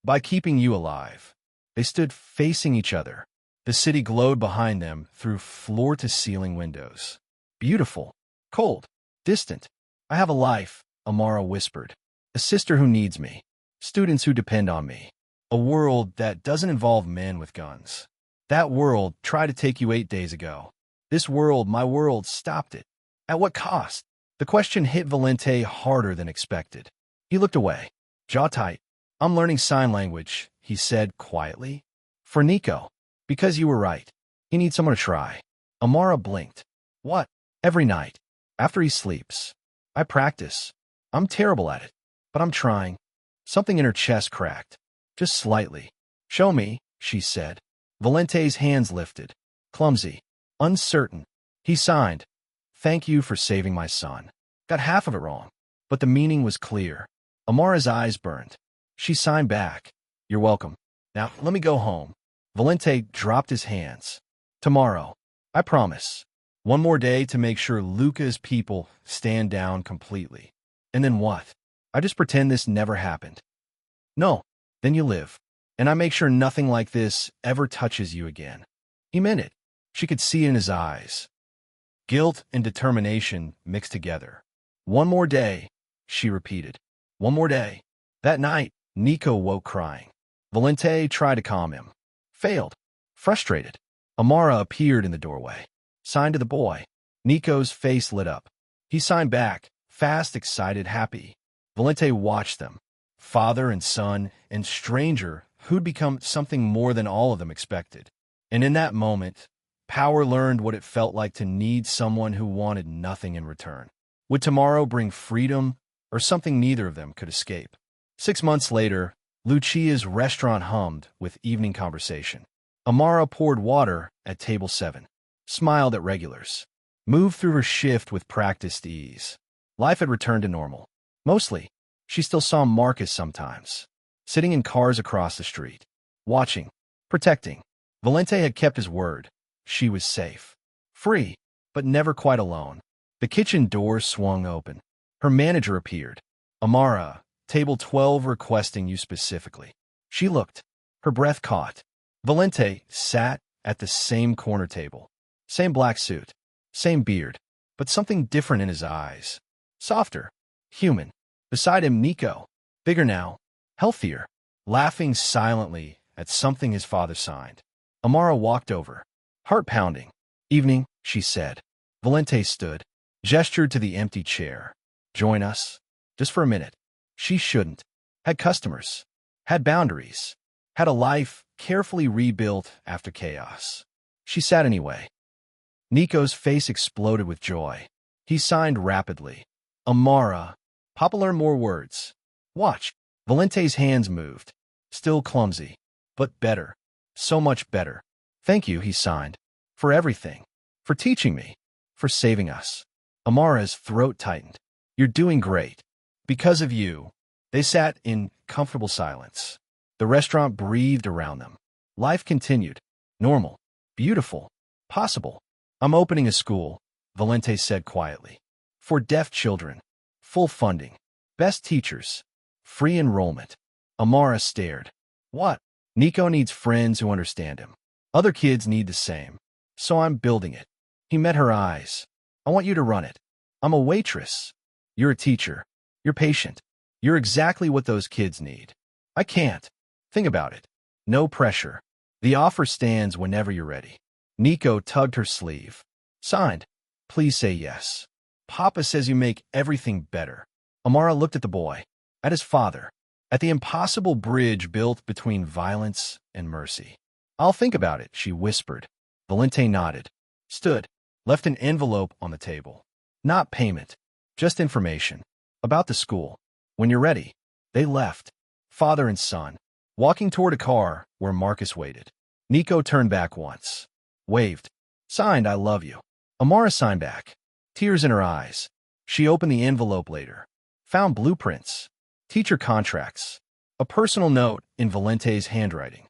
By keeping you alive. They stood facing each other. The city glowed behind them through floor-to-ceiling windows. Beautiful. Cold. Distant. I have a life, Amara whispered. A sister who needs me. Students who depend on me. A world that doesn't involve men with guns. That world tried to take you 8 days ago. This world, my world, stopped it. At what cost? The question hit Valente harder than expected. He looked away, jaw tight. I'm learning sign language, he said quietly. For Nico. Because you were right. He needs someone to try. Amara blinked. What? Every night. After he sleeps. I practice. I'm terrible at it. But I'm trying. Something in her chest cracked. Just slightly. Show me, she said. Valente's hands lifted. Clumsy. Uncertain. He signed. Thank you for saving my son. Got half of it wrong. But the meaning was clear. Amara's eyes burned. She signed back. You're welcome. Now, let me go home. Valente dropped his hands. Tomorrow. I promise. One more day to make sure Luca's people stand down completely. And then what? I just pretend this never happened. No. Then you live. And I make sure nothing like this ever touches you again. He meant it. She could see it in his eyes. Guilt and determination mixed together. One more day, she repeated. One more day. That night, Nico woke crying. Valente tried to calm him. Failed. Frustrated. Amara appeared in the doorway. Signed to the boy. Nico's face lit up. He signed back, fast, excited, happy. Valente watched them. Father and son and stranger who'd become something more than all of them expected. And in that moment, Power learned what it felt like to need someone who wanted nothing in return. Would tomorrow bring freedom or something neither of them could escape? 6 months later, Lucia's restaurant hummed with evening conversation. Amara poured water at table 7, smiled at regulars, moved through her shift with practiced ease. Life had returned to normal. Mostly, she still saw Marcus sometimes, sitting in cars across the street, watching, protecting. Valente had kept his word. She was safe. Free, but never quite alone. The kitchen door swung open. Her manager appeared. Amara, table 12 requesting you specifically. She looked. Her breath caught. Valente sat at the same corner table. Same black suit. Same beard. But something different in his eyes. Softer. Human. Beside him, Nico. Bigger now. Healthier. Laughing silently at something his father signed. Amara walked over. Heart pounding. Evening, she said. Valente stood. Gestured to the empty chair. Join us. Just for a minute. She shouldn't. Had customers. Had boundaries. Had a life carefully rebuilt after chaos. She sat anyway. Nico's face exploded with joy. He signed rapidly. Amara. Papa learned more words. Watch. Valente's hands moved. Still clumsy. But better. So much better. Thank you, he signed. For everything. For teaching me. For saving us. Amara's throat tightened. You're doing great. Because of you. They sat in comfortable silence. The restaurant breathed around them. Life continued. Normal. Beautiful. Possible. I'm opening a school, Valente said quietly. For deaf children. Full funding. Best teachers. Free enrollment. Amara stared. What? Nico needs friends who understand him. Other kids need the same. So I'm building it. He met her eyes. I want you to run it. I'm a waitress. You're a teacher. You're patient. You're exactly what those kids need. I can't. Think about it. No pressure. The offer stands whenever you're ready. Nico tugged her sleeve. Signed. Please say yes. Papa says you make everything better. Amara looked at the boy. At his father. At the impossible bridge built between violence and mercy. I'll think about it, she whispered. Valente nodded. Stood. Left an envelope on the table. Not payment. Just information. About the school. When you're ready. They left. Father and son. Walking toward a car where Marcus waited. Nico turned back once. Waved. Signed, I love you. Amara signed back. Tears in her eyes. She opened the envelope later. Found blueprints. Teacher contracts. A personal note in Valente's handwriting.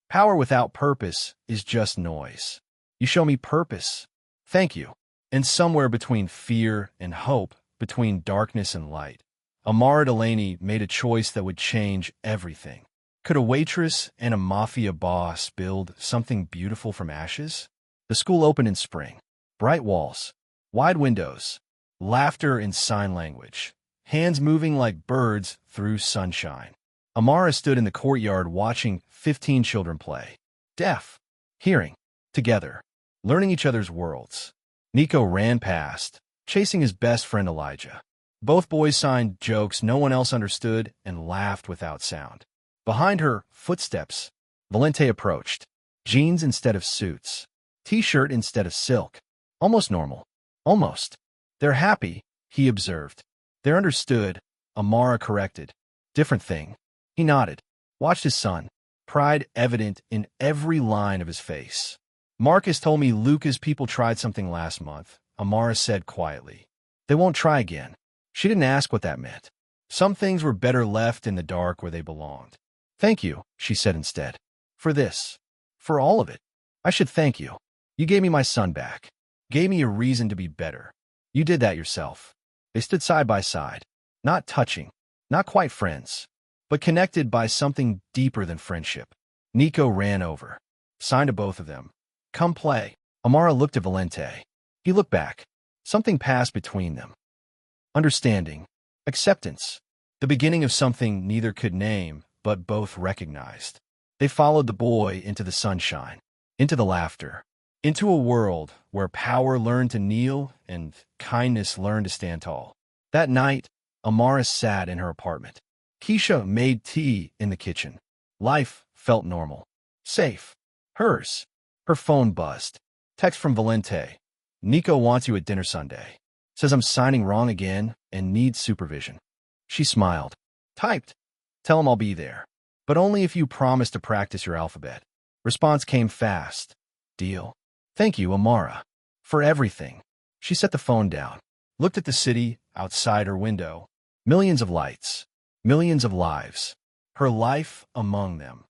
Power without purpose is just noise. You show me purpose. Thank you. And somewhere between fear and hope, between darkness and light, Amara Delaney made a choice that would change everything. Could a waitress and a mafia boss build something beautiful from ashes? The school opened in spring. Bright walls, wide windows, laughter in sign language, hands moving like birds through sunshine. Amara stood in the courtyard watching 15 children play. Deaf, hearing, together, learning each other's worlds. Nico ran past, chasing his best friend Elijah. Both boys signed jokes no one else understood and laughed without sound. Behind her, footsteps. Valente approached. Jeans instead of suits. T-shirt instead of silk. Almost normal. Almost. They're happy, he observed. They're understood, Amara corrected. Different thing. He nodded. Watched his son. Pride evident in every line of his face. Marcus told me Luca's people tried something last month, Amara said quietly. They won't try again. She didn't ask what that meant. Some things were better left in the dark where they belonged. Thank you, she said instead. For this. For all of it. I should thank you. You gave me my son back. Gave me a reason to be better. You did that yourself. They stood side by side. Not touching. Not quite friends. But connected by something deeper than friendship. Nico ran over. Signed to both of them. Come play. Amara looked at Valente. He looked back. Something passed between them. Understanding. Acceptance. The beginning of something neither could name, but both recognized. They followed the boy into the sunshine, into the laughter, into a world where power learned to kneel and kindness learned to stand tall. That night, Amara sat in her apartment. Keisha made tea in the kitchen. Life felt normal. Safe. Hers. Her phone buzzed. Text from Valente. Nico wants you at dinner Sunday. Says I'm signing wrong again and needs supervision. She smiled. Typed. Tell him I'll be there. But only if you promise to practice your alphabet. Response came fast. Deal. Thank you, Amara. For everything. She set the phone down. Looked at the city outside her window. Millions of lights. Millions of lives. Her life among them.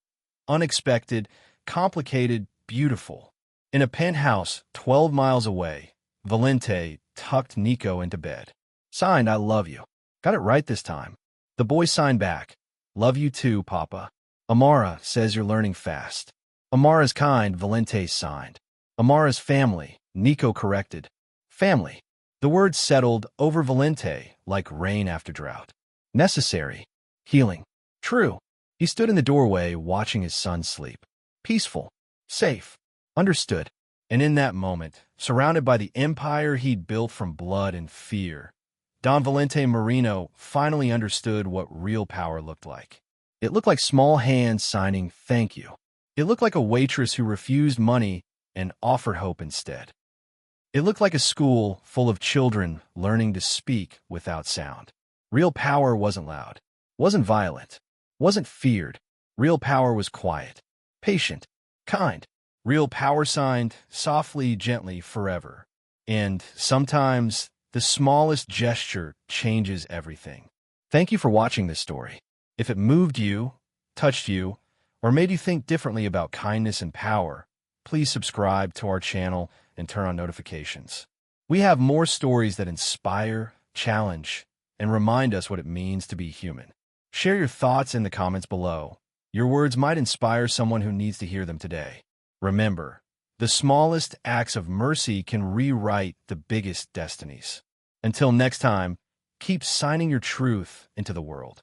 Unexpected, complicated, beautiful. In a penthouse 12 miles away, Valente tucked Nico into bed. Signed, I love you. Got it right this time. The boy signed back. Love you too, Papa. Amara says you're learning fast. Amara's kind, Valente signed. Amara's family, Nico corrected. Family. The word settled over Valente like rain after drought. Necessary. Healing. True. He stood in the doorway watching his son sleep. Peaceful. Safe. Understood. And in that moment, surrounded by the empire he'd built from blood and fear, Don Valente Marino finally understood what real power looked like. It looked like small hands signing thank you. It looked like a waitress who refused money and offered hope instead. It looked like a school full of children learning to speak without sound. Real power wasn't loud. wasn't violent, wasn't feared. Real power was quiet, patient, kind. Real power signed softly, gently, forever. And sometimes the smallest gesture changes everything. Thank you for watching this story. If it moved you, touched you, or made you think differently about kindness and power, please subscribe to our channel and turn on notifications. We have more stories that inspire, challenge, and remind us what it means to be human. Share your thoughts in the comments below. Your words might inspire someone who needs to hear them today. Remember, the smallest acts of mercy can rewrite the biggest destinies. Until next time, keep signing your truth into the world.